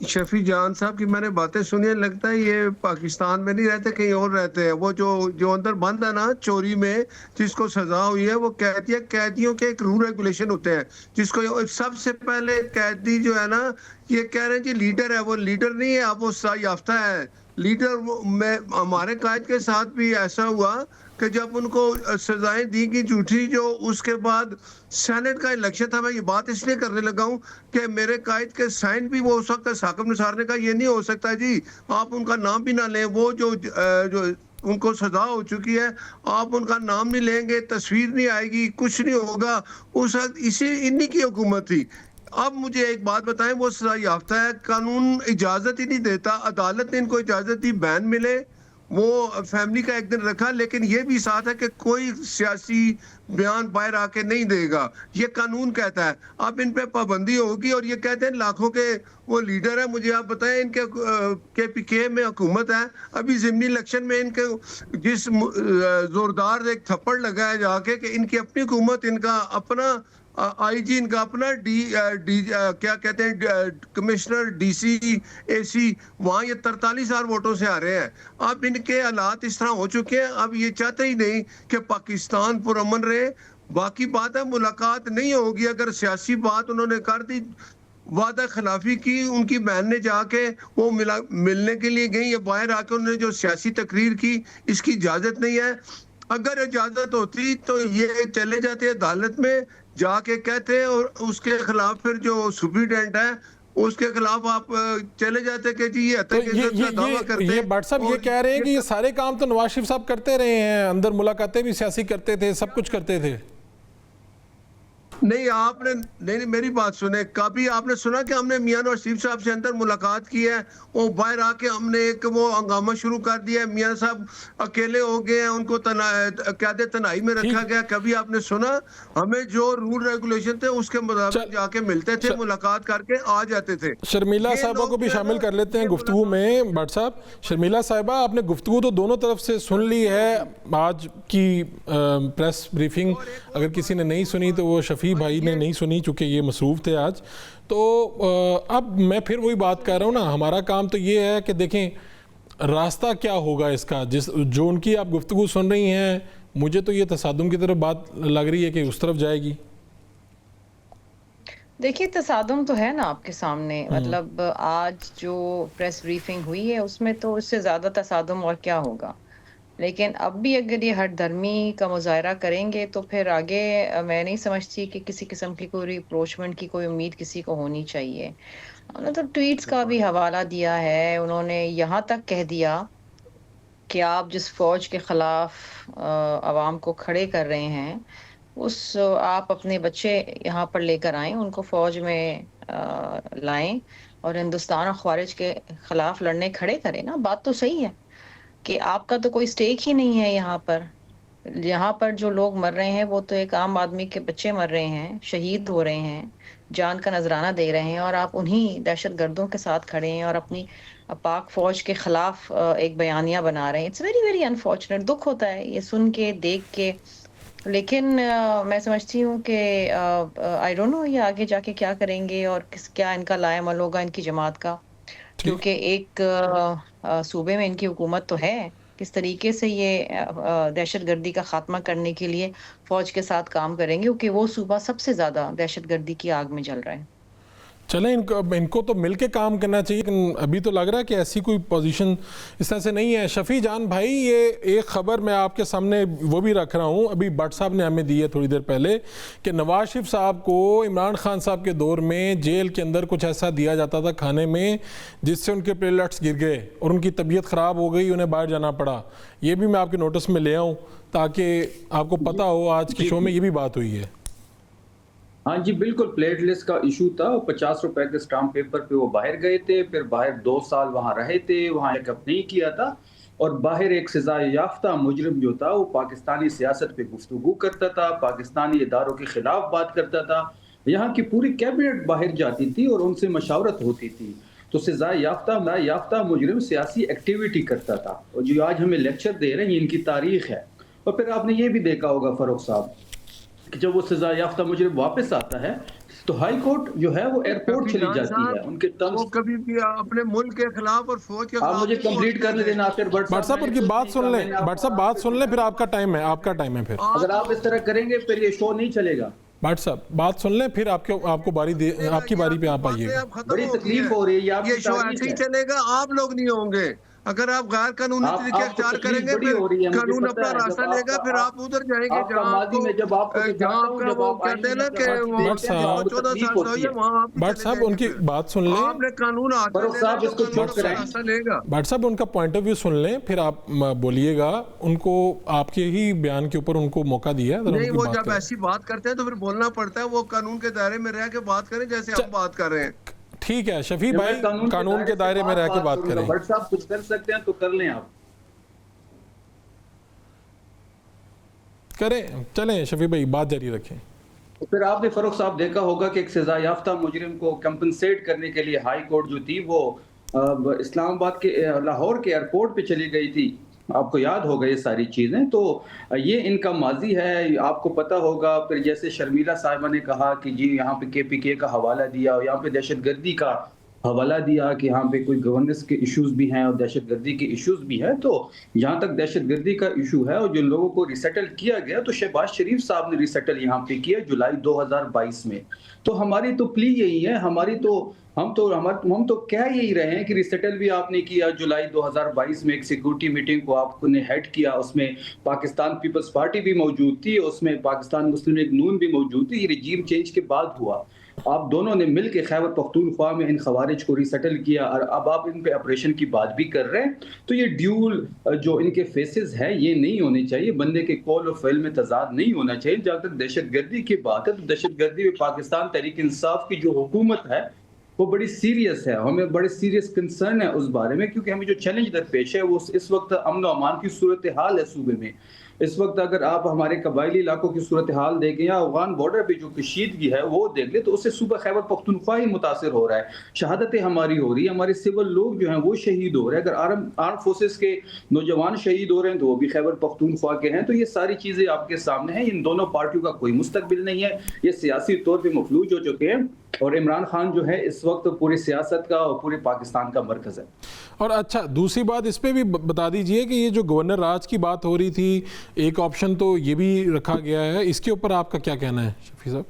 शफी जान साहब की मैंने बातें सुनी है, लगता है ये पाकिस्तान में नहीं रहते, कहीं और रहते हैं। वो जो अंदर बंद है ना चोरी में, जिसको सजा हुई है, वो कहती है कैदियों के एक रूल रेगुलेशन होते हैं, जिसको सबसे पहले कैदी जो है ना, ये कह रहे हैं जी लीडर है, वो लीडर नहीं है, अब वो सजा याफ्ता है। लीडर में हमारे कायद के साथ भी ऐसा हुआ कि जब उनको सजाएं दी गई झूठी, जो उसके बाद सेनेट का इलेक्शन था। मैं ये बात इसलिए करने लगा हूँ कि मेरे कायद के साइन भी वो उस वक्त साकिब निसार ने कहा ये नहीं हो सकता जी, आप उनका नाम भी ना लें, वो जो उनको सजा हो चुकी है, आप उनका नाम नहीं लेंगे, तस्वीर नहीं आएगी, कुछ नहीं होगा। उस वक्त इन्हीं की हुकूमत थी। अब मुझे एक बात बताएं, वो सजा याफ्ता है, कानून इजाजत ही नहीं देता, अदालत ने इनको इजाजत दी, बैन मिले, वो फैमिली का एक दिन रखा, लेकिन ये भी साथ है कि कोई सियासी बयान बाहर आके नहीं देगा, ये कानून कहता है। अब इन पे पाबंदी होगी और ये कहते हैं लाखों के वो लीडर है। मुझे आप बताएं, इनके KPK में हुकूमत है, अभी ज़िमनी इलेक्शन में इनके जिस जोरदार एक थप्पड़ लगा है जाके कि इनकी अपनी हुकूमत, इनका अपना IG, इनका अपना क्या कहते हैं कमिश्नर, DC, AC, वहाँ ये 43,000 वोटों से आ रहे हैं। अब इनके हालात इस तरह हो चुके हैं, अब ये चाहते ही नहीं कि पाकिस्तान पुरअमन रहे। बाकी बात है मुलाकात नहीं होगी, अगर सियासी बात उन्होंने कर दी, वादा खिलाफी की, उनकी बहन ने जाके वो मिलने के लिए गई, या बाहर आके उन्होंने जो सियासी तकरीर की, इसकी इजाजत नहीं है। अगर इजाजत होती तो ये चले जाते अदालत में जाके कहते, और उसके खिलाफ फिर जो सुप्रीटेंडेंट है उसके खिलाफ आप चले जाते कि जी ये दावा करते हैं। ये भट्ट साहब ये कह रहे हैं कि ये सारे काम तो नवाज शरीफ साहब करते रहे हैं, अंदर मुलाकातें भी सियासी करते थे, सब कुछ करते थे। नहीं, आपने नहीं, मेरी बात सुने, कभी आपने सुना कि हमने मियां नवाज शरीफ साहब से अंदर मुलाकात की है? वो बाहर आके हमने एक वो हंगामा शुरू कर दिया है, मियां साहब अकेले हो गए हैं, उनको तनाई में रखा गया? कभी आपने सुना? हमें जो रूल रेगुलेशन थे उसके मुताबिक जाके मिलते थे, मुलाकात करके आ जाते थे। शर्मिला साहबा को भी शामिल कर लेते हैं गुफ्तगू में। भट्ट साहब, शर्मिला साहिबा, आपने गुफ्तगू तो दोनों तरफ से सुन ली है। आज की प्रेस ब्रीफिंग अगर किसी ने नहीं सुनी तो वो शफी भाई ने नहीं सुनी, चूँकि ये मसरूफ़ थे आज। तो अब मैं फिर वही बात कर रहा हूँ ना, हमारा काम तो ये है कि देखें रास्ता क्या होगा इसका। जो उनकी आप गुफ्तगू सुन रही हैं, मुझे तो ये तसादुम की तरफ बात लग रही है कि उस तरफ जाएगी। देखिए, तसादुम तो है ना आपके सामने, मतलब आज जो प्रेस ब्रीफिंग हुई है उसमें तो इससे ज़्यादा तसादुम और क्या होगा। लेकिन अब भी अगर ये हट धर्मी का मुजाहरा करेंगे तो फिर आगे मैं नहीं समझती कि किसी किस्म की कोई रिप्रोचमेंट की कोई उम्मीद किसी को होनी चाहिए। उन्होंने तो ट्वीट्स का भी हवाला दिया है, उन्होंने यहाँ तक कह दिया कि आप जिस फौज के खिलाफ आवाम को खड़े कर रहे हैं, आप अपने बच्चे यहाँ पर लेकर आएं, उनको फौज में लाएं, और हिंदुस्तान और ख्वारिज के खिलाफ लड़ने खड़े करें ना। बात तो सही है कि आपका तो कोई स्टेक ही नहीं है यहाँ पर। यहाँ पर जो लोग मर रहे हैं वो तो एक आम आदमी के बच्चे मर रहे हैं, शहीद हो रहे हैं, जान का नजराना दे रहे हैं, और आप उन्हीं दहशतगर्दों के साथ खड़े हैं और अपनी पाक फौज के खिलाफ एक बयानिया बना रहे हैं। It's very very unfortunate. दुख होता है ये सुन के, देख के। लेकिन मैं समझती हूँ कि आई डोंट नो ये आगे जाके क्या करेंगे और क्या इनका लाएमल होगा इनकी जमात का, ठीक। क्योंकि एक सूबे में इनकी हुकूमत तो है। किस तरीके से ये दहशतगर्दी का खात्मा करने के लिए फौज के साथ काम करेंगे, क्योंकि वो सूबा सबसे ज्यादा दहशतगर्दी की आग में जल रहा है। चलें, इनको तो मिलके काम करना चाहिए, लेकिन अभी तो लग रहा है कि ऐसी कोई पोजीशन इस तरह से नहीं है। शफी जान भाई, ये एक ख़बर मैं आपके सामने वो भी रख रहा हूँ, अभी भट्ट साहब ने हमें दी है थोड़ी देर पहले, कि नवाज शरीफ साहब को इमरान खान साहब के दौर में जेल के अंदर कुछ ऐसा दिया जाता था खाने में जिससे उनके प्लेटलेट्स गिर गए और उनकी तबीयत ख़राब हो गई, उन्हें बाहर जाना पड़ा। ये भी मैं आपके नोटिस में ले आऊँ ताकि आपको पता हो, आज के शो में ये भी बात हुई है। हाँ जी बिल्कुल, प्लेटलेट्स का इशू था। 50 रुपए के स्टाम्प पेपर पे वो बाहर गए थे, फिर बाहर 2 साल वहाँ रहे थे, वहाँ चेकअप नहीं किया था, और बाहर एक सजा याफ्ता मुजरिम जो था वो पाकिस्तानी सियासत पे गुफ्तगू करता था, पाकिस्तानी इदारों के खिलाफ बात करता था। यहाँ की पूरी कैबिनेट बाहर जाती थी और उनसे मशावरत होती थी। तो सजा याफ्ता मुजरिम सियासी एक्टिविटी करता था, और जो आज हमें लेक्चर दे रहे हैं इनकी तारीख है। और फिर आपने ये भी देखा होगा फरूख साहब कि जब वो सजा याफ्ता मुजरिम वापस आता है तो हाई कोर्ट जो है वो एयरपोर्ट चली जाती है उनके वो कभी भी अपने मुल्क के खिलाफ और फौज के खिलाफ। आप मुझे कंप्लीट करने देना फिर भट्ट साहब उनकी बात सुन लें, भट्ट साहब बात सुन लें, फिर आपका टाइम है, आपका टाइम है। फिर अगर आप इस तरह करेंगे फिर ये शो नहीं चलेगा। भट्ट साहब बात सुन लें, फिर आपको बारी दे, आपकी बारी पे आप आइएगा। बड़ी तकलीफ हो रही है, ये शो ऐसे ही चलेगा, आप लोग नहीं होंगे। अगर आप गैर कानूनी तरीके अख्तियार करेंगे फिर कानून अपना रास्ता लेगा, फिर आप उधर जाएंगे जहाँ आपको कहते हैं ना कि 14 साल से वहाँ। भट्ट साहब उनकी बात सुन लें, आपने कानून रास्ता लेगा। भट्ट साहब उनका पॉइंट ऑफ व्यू सुन लें, फिर आप बोलिएगा। उनको आपके ही बयान के ऊपर उनको मौका दिया है। नहीं, वो जब ऐसी बात करते हैं तो फिर बोलना पड़ता है। वो कानून के दायरे में रह के बात करें जैसे आप बात कर रहे हैं। ठीक है शफी भाई, कानून के दायरे में रह के बात करें। भट्ट साहब कुछ कर सकते हैं तो कर लें, आप करें। चलें शफी भाई, बात जारी रखें। तो फिर आपने फरूख साहब देखा होगा कि एक सजा याफ्ता मुजरिम को कंपनसेट करने के लिए हाई कोर्ट जो थी वो इस्लामाबाद के लाहौर के एयरपोर्ट पे चली गई थी। आपको याद होगा ये सारी चीज़ें। तो ये इनका माजी है, आपको पता होगा। फिर जैसे शर्मिला साहिबा ने कहा कि जी यहाँ पे KPK का हवाला दिया और यहाँ पे दहशतगर्दी का हवाला दिया कि यहाँ पे कोई गवर्नेंस के इश्यूज भी हैं और दहशतगर्दी के इश्यूज भी हैं। तो जहाँ तक दहशतगर्दी का इशू है और जिन लोगों को रिसेटल किया गया, तो शहबाज शरीफ साहब ने रिसेटल यहाँ पे किया जुलाई 2022 में। तो हमारी तो प्ली यही है, हम तो कह यही रहे हैं कि रिसेटल भी आपने किया जुलाई 2022 में। एक सिक्योरिटी मीटिंग को आपने हेड किया, उसमें पाकिस्तान पीपल्स पार्टी भी मौजूद थी, उसमें पाकिस्तान मुस्लिम लीग नून भी मौजूद थी। ये रिजीम चेंज के बाद हुआ। आप दोनों ने मिल के खैबर पख्तूनख्वा में इन खवारिज को रिसेटल किया और अब आप इन पे ऑपरेशन की बात भी कर रहे हैं। तो ये ड्यूल जो इनके फेसेस है ये नहीं होने चाहिए, बंदे के कॉल और फेल में तजाद नहीं होना चाहिए। जहाँ तक दहशतगर्दी की बात है तो दहशतगर्दी में पाकिस्तान तहरीक इंसाफ की जो हुकूमत है वो बड़ी सीरियस है। हमें बड़े सीरियस कंसर्न है उस बारे में, क्योंकि हमें जो चैलेंज दरपेश है वो इस वक्त अमन और अमान की सूरत हाल है सूबे में। इस वक्त अगर आप हमारे कबायली इलाकों की सूरत हाल देखें या अफगान बॉर्डर पे जो कशीदगी है वो देख ले, तो उससे सूबा खैबर पख्तूनख्वा ही मुतासर हो रहा है। शहादतें हमारी हो रही है, हमारे सिविल लोग जो हैं वो शहीद हो रहे हैं। अगर आर्म फोर्सेस के नौजवान शहीद हो रहे हैं तो वो भी खैबर पख्तूनख्वा के हैं। तो ये सारी चीज़ें आपके सामने हैं। इन दोनों पार्टियों का कोई मुस्तकबिल नहीं है, ये सियासी तौर पर मफलूज हो चुके हैं। और इमरान खान जो है इस वक्त पूरी सियासत का और पूरे पाकिस्तान का मरकज़ है। और अच्छा, दूसरी बात इस पे भी बता दीजिए कि ये जो गवर्नर राज की बात हो रही थी, एक ऑप्शन तो ये भी रखा गया है, इसके ऊपर आपका क्या कहना है शफी साहब?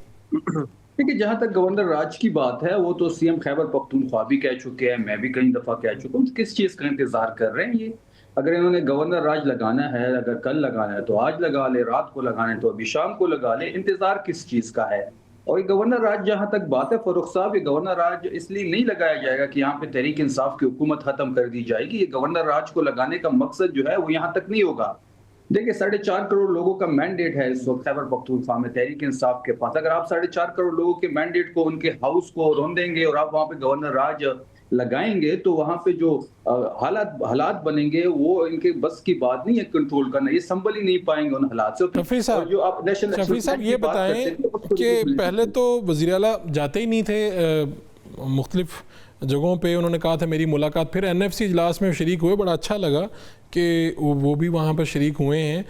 देखिए, जहाँ तक गवर्नर राज की बात है वो तो सीएम खैबर पख्तूनख्वा भी कह चुके हैं, मैं भी कई दफ़ा कह चुका हूँ। किस चीज़ का इंतजार कर रहे हैं ये? अगर इन्होंने गवर्नर राज लगाना है, अगर कल लगाना है तो आज लगा ले, रात को लगाना है तो अभी शाम को लगा ले। इंतजार किस चीज़ का है? और ये गवर्नर राज जहां तक बात है फरूख साहब, ये गवर्नर राज इसलिए नहीं लगाया जाएगा कि यहाँ पे तहरीक इंसाफ की हुकूमत खत्म कर दी जाएगी। ये गवर्नर राज को लगाने का मकसद जो है वो यहाँ तक नहीं होगा। देखिए 4.5 करोड़ लोगों का मैंडेट है इस वक्त खैबर पख्तूनख्वा में तहरीक इंसाफ के पास। अगर आप 4.5 करोड़ लोगों के मैंडेट को, उनके हाउस को रौंदेंगे और आप वहां पे गवर्नर राज लगाएंगे तो वहां पे जो हालात बनेंगे वो इनके बस की बात नहीं है कंट्रोल करना। ये संभल ही नहीं पाएंगे उन हालात से। शफी साहब, जो आप नेशनल शफी साहब ये बताएं कि पहले तो वज़ीर आला जाते ही नहीं थे मुख्तलिफ जगहों पे, उन्होंने कहा था मेरी मुलाकात, फिर NFC इजलास में शरीक हुए, बड़ा अच्छा लगा कि वो भी वहाँ पर शरीक हुए हैं।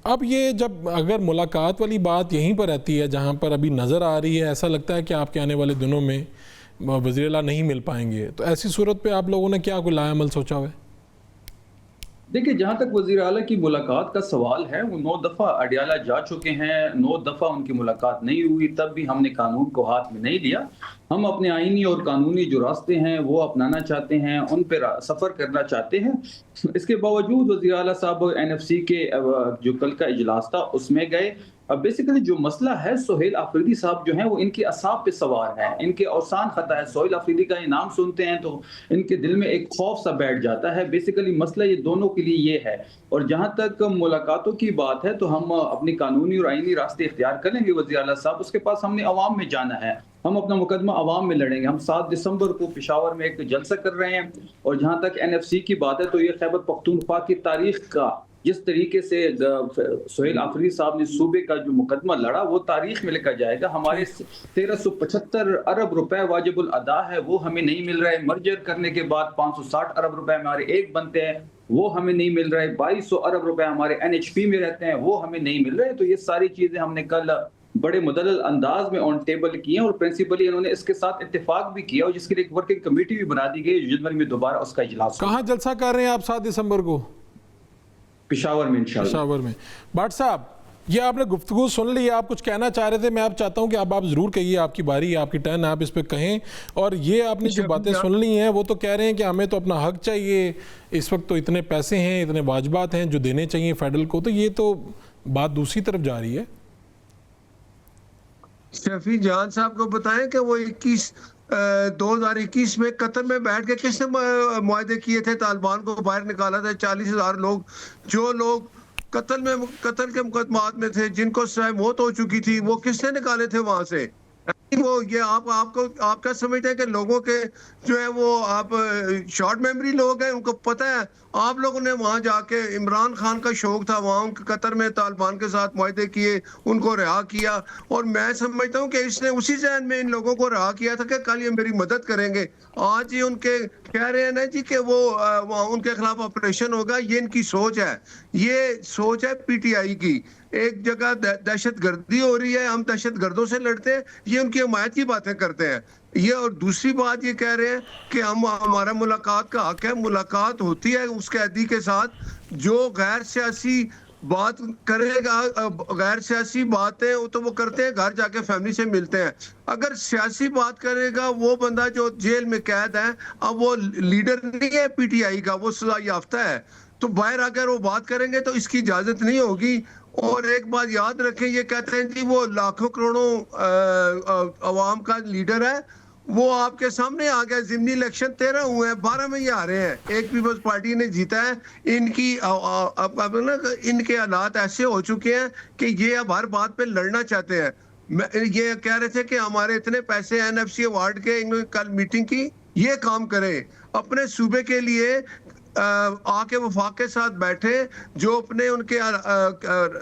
अब ये जब अगर मुलाकात वाली बात यहीं पर रहती है जहाँ पर अभी नज़र आ रही है, ऐसा लगता है कि आपके आने वाले दिनों में वज़ीर आला नहीं मिल पाएंगे, तो ऐसी सूरत पे आप लोगों ने क्या कोई लाएअमल सोचा हुआ है? देखिए जहां तक वज़ीर आला की मुलाकात का सवाल है, वो 9 दफ़ा अडियाला जा चुके हैं, 9 दफ़ा उनकी मुलाकात नहीं हुई, तब भी हमने कानून को हाथ में नहीं लिया। हम अपने आईनी और कानूनी जो रास्ते हैं वो अपनाना चाहते हैं, उन पर सफ़र करना चाहते हैं। इसके बावजूद वज़ीर आला साहब NFC के जो कल का इजलास था उसमें गए। अब बेसिकली जो मसला है, सोहेल आफरीदी साहब जो हैं वो इनके असाब पे सवार हैं, इनके औसान खता है। सोहेल आफरीदी का ये नाम सुनते हैं तो इनके दिल में एक खौफ सा बैठ जाता है। बेसिकली मसला ये दोनों के लिए ये है। और जहां तक मुलाकातों की बात है तो हम अपनी कानूनी और आईनी रास्ते इख्तियार करेंगे। वज़ीर आला साहब उसके पास हमने अवाम में जाना है, हम अपना मुकदमा अवाम में लड़ेंगे। हम 7 दिसंबर को पेशावर में एक जलसा कर रहे हैं। और जहां तक NFC की बात है तो ये खैबर पख्तूनख्वा की तारीख का जिस तरीके से सोहेल आफरीदी साहब ने सूबे का जो मुकदमा लड़ा वो तारीख में लिखा जाएगा। हमारे 1375 अरब रुपए वाजिबुल अदा है, वो हमें नहीं मिल रहा है। मर्जर करने के बाद 560 अरब रुपए हमारे एक बनते हैं, वो हमें नहीं मिल रहा है। 2200 अरब रुपए हमारे NHP में रहते हैं, वो हमें नहीं मिल रहे। तो ये सारी चीजें हमने कल बड़े मुदल्लल अंदाज में ऑन टेबल किए हैं और प्रिंसिपली इन्होंने इसके साथ इत्तेफाक भी किया और जिसके लिए एक वर्किंग कमेटी भी बना दी गई। जनवरी में दोबारा उसका इजलास। कहाँ जलसा कर रहे हैं आप 7 दिसंबर को? पेशावर में इंशाल्लाह। पेशावर में। भट्ट साहब, ये आपने गुफ्तगू सुन ली, आप कुछ कहना चाह रहे थे, मैं आप चाहता हूं कि आप ज़रूर कहिए, आपकी बारी, आपकी टर्न, आप इस पे कहें। और ये आपने जो बातें सुन ली हैं वो तो कह रहे हैं कि हमें तो अपना हक चाहिए, इस वक्त तो इतने पैसे हैं, इतने वाजिबात हैं जो देने चाहिए फेडरल को, तो ये तो बात दूसरी तरफ जा रही है। शफी जान साहब को बताएं कि वो 2021 में कतर में बैठ के किसने मुआहदे किए थे, तालिबान को बाहर निकाला था। 40,000 लोग, जो लोग कत्ल के मुकदमात में थे, जिनको सजा मौत हो चुकी थी, वो किसने निकाले थे वहां से? वो ये आप क्या समझते हैं कि लोगों के जो है वो आप शॉर्ट मेमोरी लोग हैं, उनको पता है। आप लोगों ने वहां जाके, इमरान खान का शौक था वहां कतर में तालिबान के साथ मुआहदे किए, उनको रिहा किया। और मैं समझता हूं कि इसने उसी जहन में इन लोगों को रिहा किया था कि कल ये मेरी मदद करेंगे। आज ये उनके कह रहे हैं ना जी कि वो उनके खिलाफ ऑपरेशन होगा। ये इनकी सोच है, ये सोच है PTI की। एक जगह दहशत गर्दी हो रही है, हम दहशत गर्दों से लड़ते हैं, ये उनकी हमायत की बातें करते हैं ये। और दूसरी बात ये कह रहे हैं कि हमारा मुलाकात का हक है। मुलाकात होती है उस कैदी के साथ जो गैर सियासी बात करेगा। गैर सियासी बातें तो वो करते हैं, घर जाके फैमिली से मिलते हैं। अगर सियासी बात करेगा वो बंदा जो जेल में कैद है, अब वो लीडर नहीं है PTI का, वो सजा याफ्ता है, तो बाहर आकर वो बात करेंगे तो इसकी इजाजत नहीं होगी। और एक बात याद रखें, ये कहते हैं कि वो लाखों करोड़ों अवाम का लीडर है, वो आपके सामने आ गया। जिमनी इलेक्शन 13 हुए हैं, 12 में ये आ रहे हैं, एक पीपल्स पार्टी ने जीता है। इनकी इनके हालात ऐसे हो चुके हैं कि ये अब हर बात पे लड़ना चाहते हैं। ये कह रहे थे कि हमारे इतने पैसे NFC अवार्ड के, इन्होंने कल मीटिंग की, ये काम करें अपने सूबे के लिए, आके वफाक के साथ बैठे, जो अपने उनके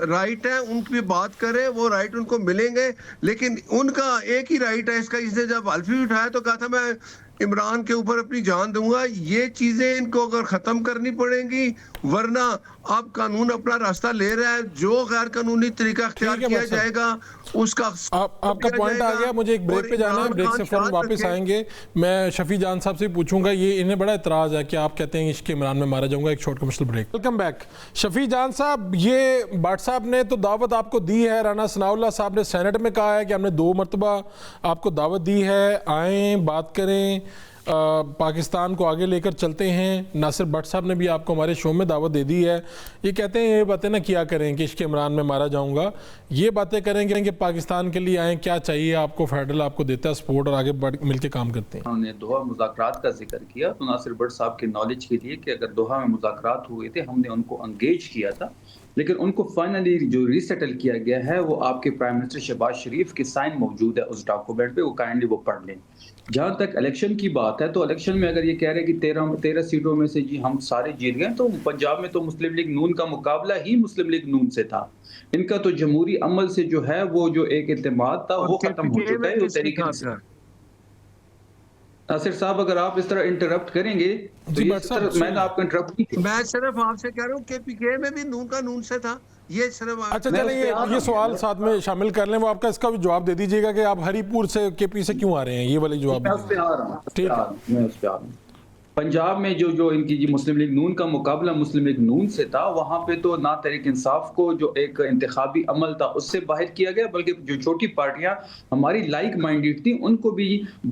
राइट है उनकी बात करें, वो राइट उनको मिलेंगे। लेकिन उनका एक ही राइट है इसका, इसने जब हल्फी उठाया तो कहा था मैं इमरान के ऊपर अपनी जान दूंगा। ये चीजें इनको अगर खत्म करनी पड़ेंगी, वरना अब कानून अपना रास्ता ले रहा है। जो गैर कानूनी तरीका अख्तियार किया जाएगा उसका आपका पॉइंट आ गया। मुझे एक ब्रेक पे जाना है, ब्रेक से फौरन वापस आएंगे। मैं शफी जान साहब से पूछूंगा, ये इन्हें बड़ा इतराज है कि आप कहते हैं इश्क इमरान में मारा जाऊंगा। एक short commercial break. Welcome back. Shafi Jan sahab, ये भट्ट साहब ने तो दावत आपको दी है, राना सनाउल्लाह साहब ने सेनेट में कहा है कि हमने 2 मरतबा आपको दावत दी है, आएँ बात करें, पाकिस्तान को आगे लेकर चलते हैं। नासिर भट्ट साहब ने भी आपको हमारे शो में दावत दे दी है। ये कहते हैं ये बातें ना किया करें कि इश्क इमरान में मारा जाऊंगा, ये बातें करेंगे कि पाकिस्तान के लिए आएँ, क्या चाहिए आपको, फेडरल आपको देता है सपोर्ट और आगे बढ़ मिलकर काम करते हैं। हमने दोहा मुज़ाकरात का जिक्र किया तो नासिर भट्ट साहब के नॉलेज के लिए कि अगर दोहा में मुज़ाकरात हुए थे, हमने उनको एंगेज किया था लेकिन उनको फाइनली जो रीसेटल किया गया है वो आपके प्राइम मिनिस्टर शहबाज शरीफ के साइन मौजूद है उस डॉक्यूमेंट पे, वो काइंडली वो पढ़ लें। जहां तक इलेक्शन की बात है तो इलेक्शन में अगर ये कह रहे हैं कि 13 सीटों में से जी हम सारे जीत गए, तो पंजाब में तो मुस्लिम लीग नून का मुकाबला ही मुस्लिम लीग नून से था। इनका तो जमहूरी अमल से जो है वो जो एक इत्तेमाद था वो खत्म हो चुका है। नासिर साहब अगर आप इस तरह इंटरप्ट करेंगे तो जी, ये इस तरह मैंने आपको इंटरप्ट नहीं किया। मैं सिर्फ आपसे कह रहा हूँ केपीके में भी नून का नून से था, ये सिर्फ अच्छा चलें, ये सवाल साथ में शामिल कर लें, वो आपका इसका भी जवाब दे दीजिएगा कि आप हरिपुर से केपी से क्यों आ रहे हैं, ये वाले जवाब। मैं उस पे आ रहा हूँ, ठीक है, मैं उस पे आ रहा हूँ। पंजाब में जो इनकी जी मुस्लिम लीग नून का मुकाबला मुस्लिम लीग नून से था, वहां पे तो ना तहरीक इंसाफ को जो एक इंतखाबी अमल था उससे बाहर किया गया, बल्कि जो छोटी पार्टियां हमारी लाइक माइंडेड थी उनको भी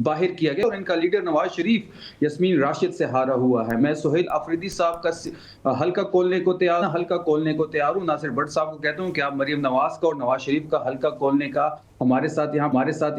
बाहर किया गया। और इनका लीडर नवाज शरीफ यास्मीन राशिद से हारा हुआ है। मैं सुहेल अफरीदी साहब का हल्का खोलने को तैयार हूँ। नासिर भट्ट साहब को कहता हूँ कि आप मरियम नवाज का और नवाज शरीफ का हल्का खोलने का हमारे साथ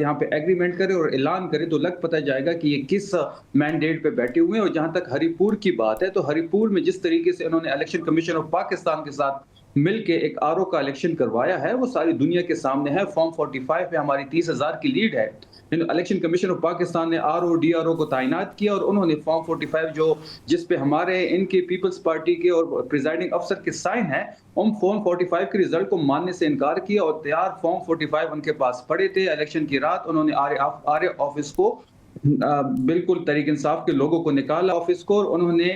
यहाँ पे एग्रीमेंट करें और ऐलान करें, तो लग पता जाएगा कि ये किस मैंडेट पे बैठे हुए हैं। और जहां तक हरिपुर की बात है तो हरिपुर में जिस तरीके से उन्होंने इलेक्शन कमीशन ऑफ पाकिस्तान के साथ मिलके एक आरओ का इलेक्शन करवाया है वो सारी दुनिया के सामने है। फॉर्म 45 पे हमारी 30,000 की लीड है। इलेक्शन कमीशन ऑफ पाकिस्तान ने आरओ डीआरओ को तैनात किया और उन्होंने फॉर्म 45 जिस पे हमारे इनके पीपल्स पार्टी के और प्रिजाइडिंग अफसर के साइन है, उन फॉर्म 45 के रिजल्ट को मानने से इनकार किया और तैयार फॉर्म 45 उनके पास पड़े थे। इलेक्शन की रात उन्होंने आरए ऑफिस को बिल्कुल तहरीक इंसाफ के लोगों को निकाला ऑफिस को, और उन्होंने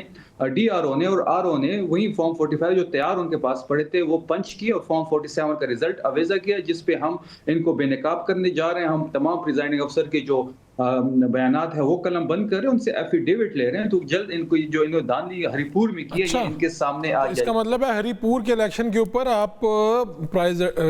डीआरओ ने और आरओ ने वही फॉर्म 45 जो तैयार उनके पास पड़े थे वो पंच किए और फॉर्म 47 का रिजल्ट अवेजा किया, जिस पे हम इनको बेनकाब करने जा रहे हैं। हम तमाम प्रिजाइडिंग अफसर के जो बयानात है वो कलम बंद कर रहे हैं, उनसे एफिडेविट ले रहे हैं, तो जल्द इनको जो इन्होंने दानी हरिपुर में किया अच्छा, ये इनके सामने आ जाए। इसका मतलब है हरिपुर के इलेक्शन के ऊपर आप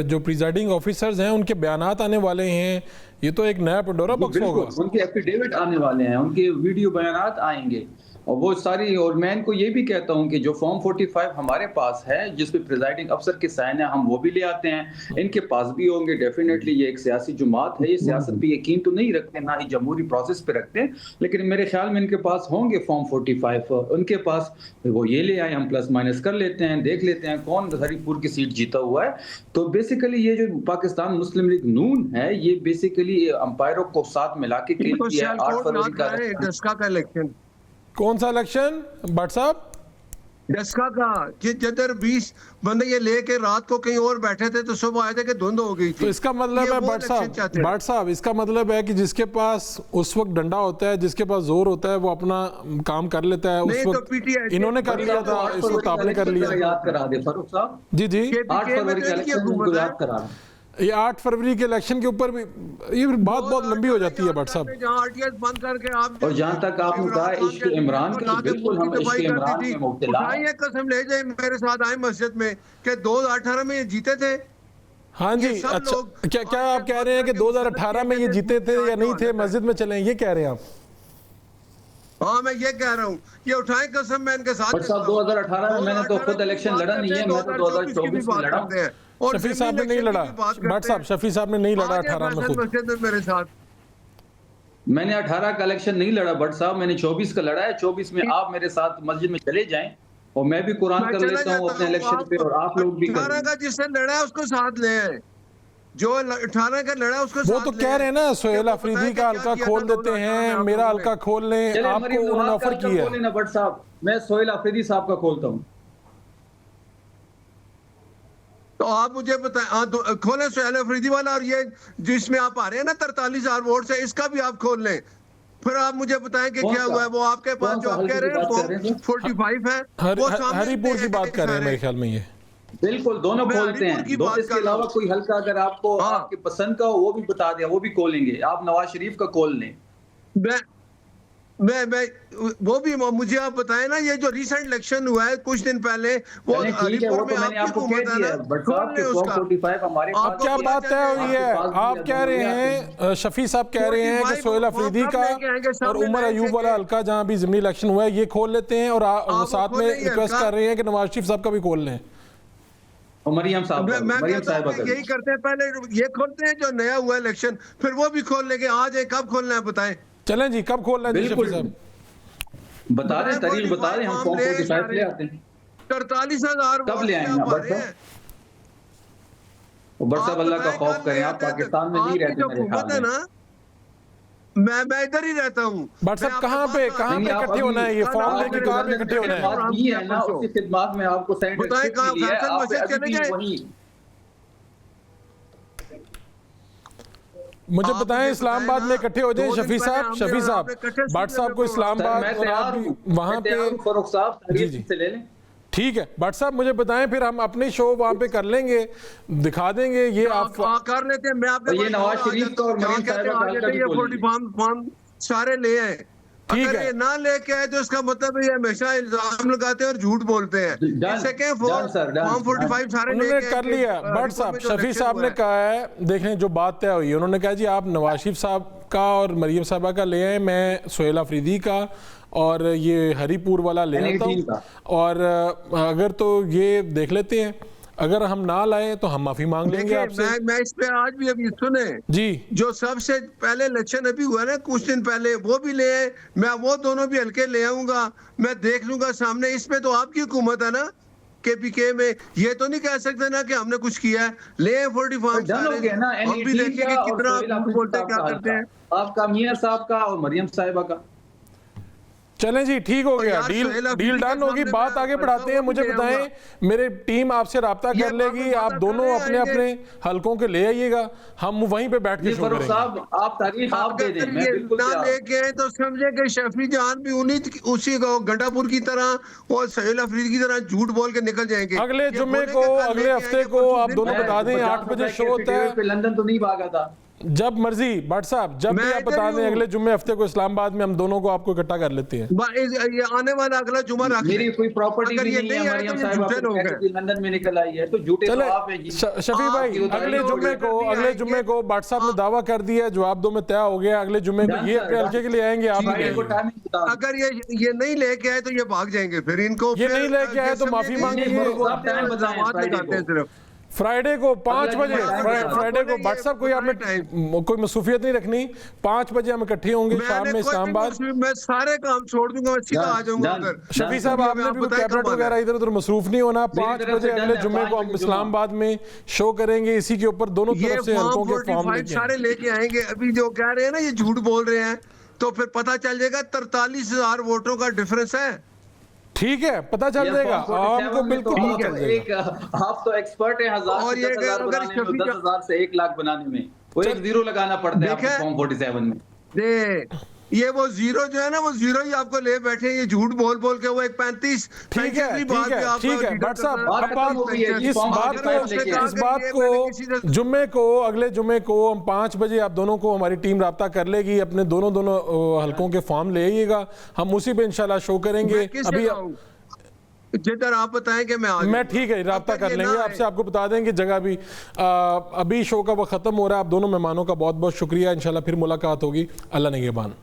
जो प्रिजाइडिंग ऑफिसर्स हैं उनके बयानात आने वाले हैं, ये तो एक नया पंडोरा बॉक्स होगा। उनके एफिडेविट आने वाले हैं, उनके वीडियो बयानात आएंगे और वो सारी। और मैं इनको ये भी कहता हूं कि जो फॉर्म 45 हमारे पास है जिसपे प्रिजाइडिंग अफसर के साइन है, हम वो भी ले आते हैं, इनके पास भी होंगे डेफिनेटली। ये एक सियासी जुमात है, ये सियासत पे यकीन तो नहीं रखते, ना ही जमहूरी प्रोसेस पे रखते हैं, लेकिन मेरे ख्याल में इनके पास होंगे फॉर्म 45 उनके पास, वो ये ले आए, हम प्लस माइनस कर लेते हैं, देख लेते हैं कौन हरिपुर की सीट जीता हुआ है। तो बेसिकली ये जो पाकिस्तान मुस्लिम लीग नून है ये बेसिकली अंपायरों को साथ मिला के खेल किया है। 8 फरवरी का इलेक्शन, कौन सा इलेक्शन भट्ट साहब? डस्का का, जिधर 20 बंदे ये लेके रात को कहीं और बैठे थे तो सुबह आए थे कि धुंध हो गई थी। तो इसका मतलब है भट्ट साहब इसका मतलब है कि जिसके पास उस वक्त डंडा होता है, जिसके पास जोर होता है, वो अपना काम कर लेता है। उस वक्त इन्होंने कर लिया था, इस वक्त आपने कर लिया। याद करा दे फारूक साहब। जी जी, 8 फरवरी का इलेक्शन याद करा। ये 8 फरवरी के इलेक्शन के ऊपर भी ये बात बहुत लंबी हो जाती है भट्ट साहब। जहां आरटीएस बंद करके आप, और जहां तक आपने कहा इश्क इमरान का, बिल्कुल हम इश्क इमरान में मुब्तला हैं। ये कसम ले जाए मेरे साथ आए मस्जिद में कि 2018 में ये जीते थे। हाँ जी, अच्छा क्या आप कह रहे हैं कि 2018 में ये जीते थे या नहीं थे? मस्जिद में चले, ये कह रहे हैं आप? हाँ मैं ये कह रहा हूँ, ये उठाएं कसम, मैं इनके साथ। 2018 में मैंने तो खुद इलेक्शन लड़ा नहीं है, मैं तो 2024 में लड़ा हूं। और शफी साहब ने नहीं लड़ा, भट्ट साहब शफी साहब ने नहीं लड़ा 18 में खुद। मेरे साथ मैंने 18 का इलेक्शन नहीं लड़ा भट्ट साहब, मैंने 24 का लड़ा है। 24 में आप मेरे साथ मस्जिद में चले जाएं और मैं भी कुरान कर लेता हूँ अपने इलेक्शन पे और आप लोग भी। 18 का जिसने लड़ा है उसको साथ ले आए, जो 18 का लड़ा उसको वो तो कह रहे हैं ना, सुहेल अफरीदी का हल्का खोल देते हैं, मेरा हल्का खोल लें, आपको उन्होंने ऑफर किया है। भट्ट साहब मैं सुहेल अफरीदी साहब का खोलता हूँ, तो आप मुझे बताएं। खोलें सुहेल अफरीदी वाला, और ये जिसमें आप आ रहे हैं ना 43,000 वोट से, इसका भी आप खोल लें। फिर आप मुझे बताएं कि क्या हुआ है। वो आपके पास जो आप कह रहे हैं 45 है, वो हरिपुर की बात कर रहे हैं मेरे ख्याल में। ये बिल्कुल दोनों खोलते हैं, दो इसके अलावा कोई हल्का अगर आपको आपके पसंद का हो वो भी बता दें, वो भी खोलेंगे। आप नवाज शरीफ का खोल लें। मैं वो भी मुझे आप बताएं ना, ये जो रिसेंट इलेक्शन हुआ है कुछ दिन पहले, वो हरिपुर में मैंने आपको कह दिया, आप क्या बात तय हुई है? आप कह रहे हैं, शफी साहब कह रहे हैं कि सुहेल अफरीदी का और उमर अयूब वाला हल्का जहां भी ज़मीनी इलेक्शन हुआ है ये खोल लेते हैं, और साथ में रिक्वेस्ट कर रहे हैं कि नवाज शरीफ साहब का भी खोल लें। मरियम साहब, मरियम साहब यही करते हैं, पहले ये खोलते हैं जो नया हुआ इलेक्शन, फिर वो भी खोल लेंगे। आज कब खोलना है बताएं? चलें जी, कब खोलना है जी शफी साहब? बता दें, तारीख बता दें, हम फॉर्म 45 ले आते हैं। 43,000 कब ले आएंगे वोट भट्ट साहब? भट्ट साहब अल्लाह का खौफ करें, आप पाकिस्तान में नहीं रहते मेरे ख्याल है में। ना, मैं इधर ही रहता हूँ। बट साहब कहाँ पे इकट्ठे होना है, ये फॉर्म लेके कहाँ पे इकट्ठे होना है? ये है ना, उसकी खिदमत में आपको सेनेटर बताएं सीट कहाँ मिली है, फैसल आप मस्जिद अभी चले भी गए? वहीं। मुझे आप बताएं मुझे इस्लामाबाद बताएं में ना, इकट्ठे हो जाए 2 दिन शफी पहले साहब, हमने शफी और साहब, आपने कट्टर भट्ट साहब को स्टूडियो में सर इस्लामाबाद मैं और आप तैयार भी हूँ, वहाँ पे। फरूख साहब जी, जी। से ले लें। ठीक है भट्ट साहब, मुझे बताएं फिर हम अपनी शो वहाँ पे कर लेंगे, दिखा देंगे ये आप। कर लेते हैं। मैं आपके और ये पास नवाज और आ शरीफ जाता का और हूँ, जहाँ मरीम कहते साहिबा हैं का आ हल्का जाते भी हैं, ये बोल 40 फॉर्म सारे ले आए। ठीक अगर है। ये ना लेके आए तो इसका मतलब ये हमेशा इल्जाम लगाते हैं और झूठ बोलते हैं। डन, इससे क्या डन सर, डन, फॉर्म 45 सारे उन्होंने लेके कर लिया। भट्ट साहब, शफी साहब ने कहा है, देखें जो बात तय हुई है, उन्होंने कहा जी आप नवाज शरीफ साहब का और मरीम साहबा का ले आए, मैं सुहेल अफरीदी का और ये हरीपुर वाला ले आता हूँ, और अगर तो ये देख लेते हैं, अगर हम ना लाए तो हम माफी मांग लेंगे आपसे। मैं इस पे आज भी अभी सुने जी, जो सबसे पहले इलेक्शन अभी हुआ ना कुछ दिन पहले, वो भी ले आए। मैं वो दोनों भी हल्के ले आऊंगा, मैं देख लूंगा सामने। इसमें तो आपकी हुकूमत है ना केपीके में, ये तो नहीं कह सकते ना कि हमने कुछ किया है। ले 40 फॉर्म डन हो गया ना। हम भी देखेंगे कितना झूठ बोलते हैं, क्या करते हैं। आपका मियां साहब का और मरियम साहिबा का। चलें जी, ठीक हो गया, यार, सुहेल अफरीदी डील के डन होगी। सामने बात मैं आगे बढ़ाते हैं। वो भी मुझे ले बताएं, आऊंगा। मेरे टीम आपसे रब्ता ये कर लेगी, आप बात दोनों कर अपने आएंगे। अपने हलकों के ले आइएगा, हम वहीं पे बैठ के शो फरूख करेंगे। साहब आप तारीख आप दे दें, मैं ये बिल्कुल ना तैयार। लेके आए तो समझे कि शफी जान भी उसी को गंडापुर की तरह और सुहेल अफरीदी की तरह झूठ बोल के निकल जाएंगे। अगले ये जुम्मे बोले को, कि कल अगले लेके हफ्ते आएंगे, को परसों आप दिन दोनों पे बता दें, 8 बजे शो होता है। पे लंदन तो नहीं भागा था। जब मर्जी भट्ट साहब, जब भी मैं आप इधर बता ही दें, हूँ। अगले जुम्मे हफ्ते को इस्लामाबाद में हम दोनों को आपको इकट्ठा कर लेते हैं। ये आने वाला अगला जुमा रख मेरी लें। कोई प्रॉपर्टी अगर भी ये नहीं है, नहीं आए मरियम तो ये साहिबा झूठे को लोग कहते हैं। कि लंदन में निकल आई है, तो झूठे चले तो आप हैं जी। शफी भाई, आपकी उदाहरण अगले हो जुम्मे गई। को, अगले जुम्मे को भट्ट साहब ने दावा कर दिया है, जवाब दो में तय हो गया, अगले जुम्मे में डन ये सर, अपने हल्के के लिए आएंगे, आप भी फ्राइडे को आएंगे। टाइमिंग बता दें। अगर ये नहीं लेके आए तो ये भाग जाएंगे, फिर इनको ये फिर नहीं लेके आए तो माफी मांगेंगे। टाइम बताएं फ्राइडे को। सिर्फ फ्राइडे को 5 अगला बजे, जुम्मा फ्राइडे को ये भट्ट साहब कोई आपने कोई मसरूफियत नहीं रखनी, 5 बजे हम इकट्ठे होंगे शाम में इस्लामाबाद। मैं सारे काम छोड़ दूंगा, मैं सीधा आ जाऊंगा डन, उधर। शफी साहब, आपने भी कैबिनेट वगैरह इधर उधर मसरूफ नहीं होना। 5 तरफ बजे से अगले डन है, जुम्मे 5 को हम बजे जुम्मा। इस्लामाबाद में शो करेंगे, इसी के ऊपर दोनों ये तरफ से हल्कों के फॉर्म 45 लेके सारे आएंगे। लेके आएंगे। अभी जो कह रहे हैं ना ये झूठ बोल रहे हैं, तो फिर पता चल जाएगा 43,000 वोटों का डिफरेंस है। ठीक है, पता चल जाएगा, आपको बिल्कुल पता चल जाएगा। एक आप तो एक्सपर्ट हैं, 1000 और से ये 10,000 अगर बनाने में, शफी 10,000 से 1 लाख बनाने में वो एक जीरो लगाना पड़ता है आपको फॉर्म 47 में। ये वो जीरो जो है ना, वो जीरो ही आपको ले बैठे, ये झूठ बोल बोल के वो एक 35 ठीक है, ठीक है भट्ट साहब, बात अब खत्म हो गई है जी, इस फॉर्म बात 45 लेके को, आए। इस बात को जुम्मे को, अगले जुम्मे को हम 5 बजे आप दोनों को हमारी टीम राब्ता कर लेगी, अपने दोनों हल्कों के फॉर्म ले आइएगा, हम उसी पे इंशाल्लाह शो करेंगे। अभी जिधर आप बताएं कि मैं ठीक है राब्ता कर लेंगे आपसे, आपको बता देंगे जगह भी। अभी शो का वक्त खत्म हो रहा है, आप दोनों मेहमानों का बहुत बहुत शुक्रिया, इंशाल्लाह फिर मुलाकात होगी। अल्लाह निगहबान।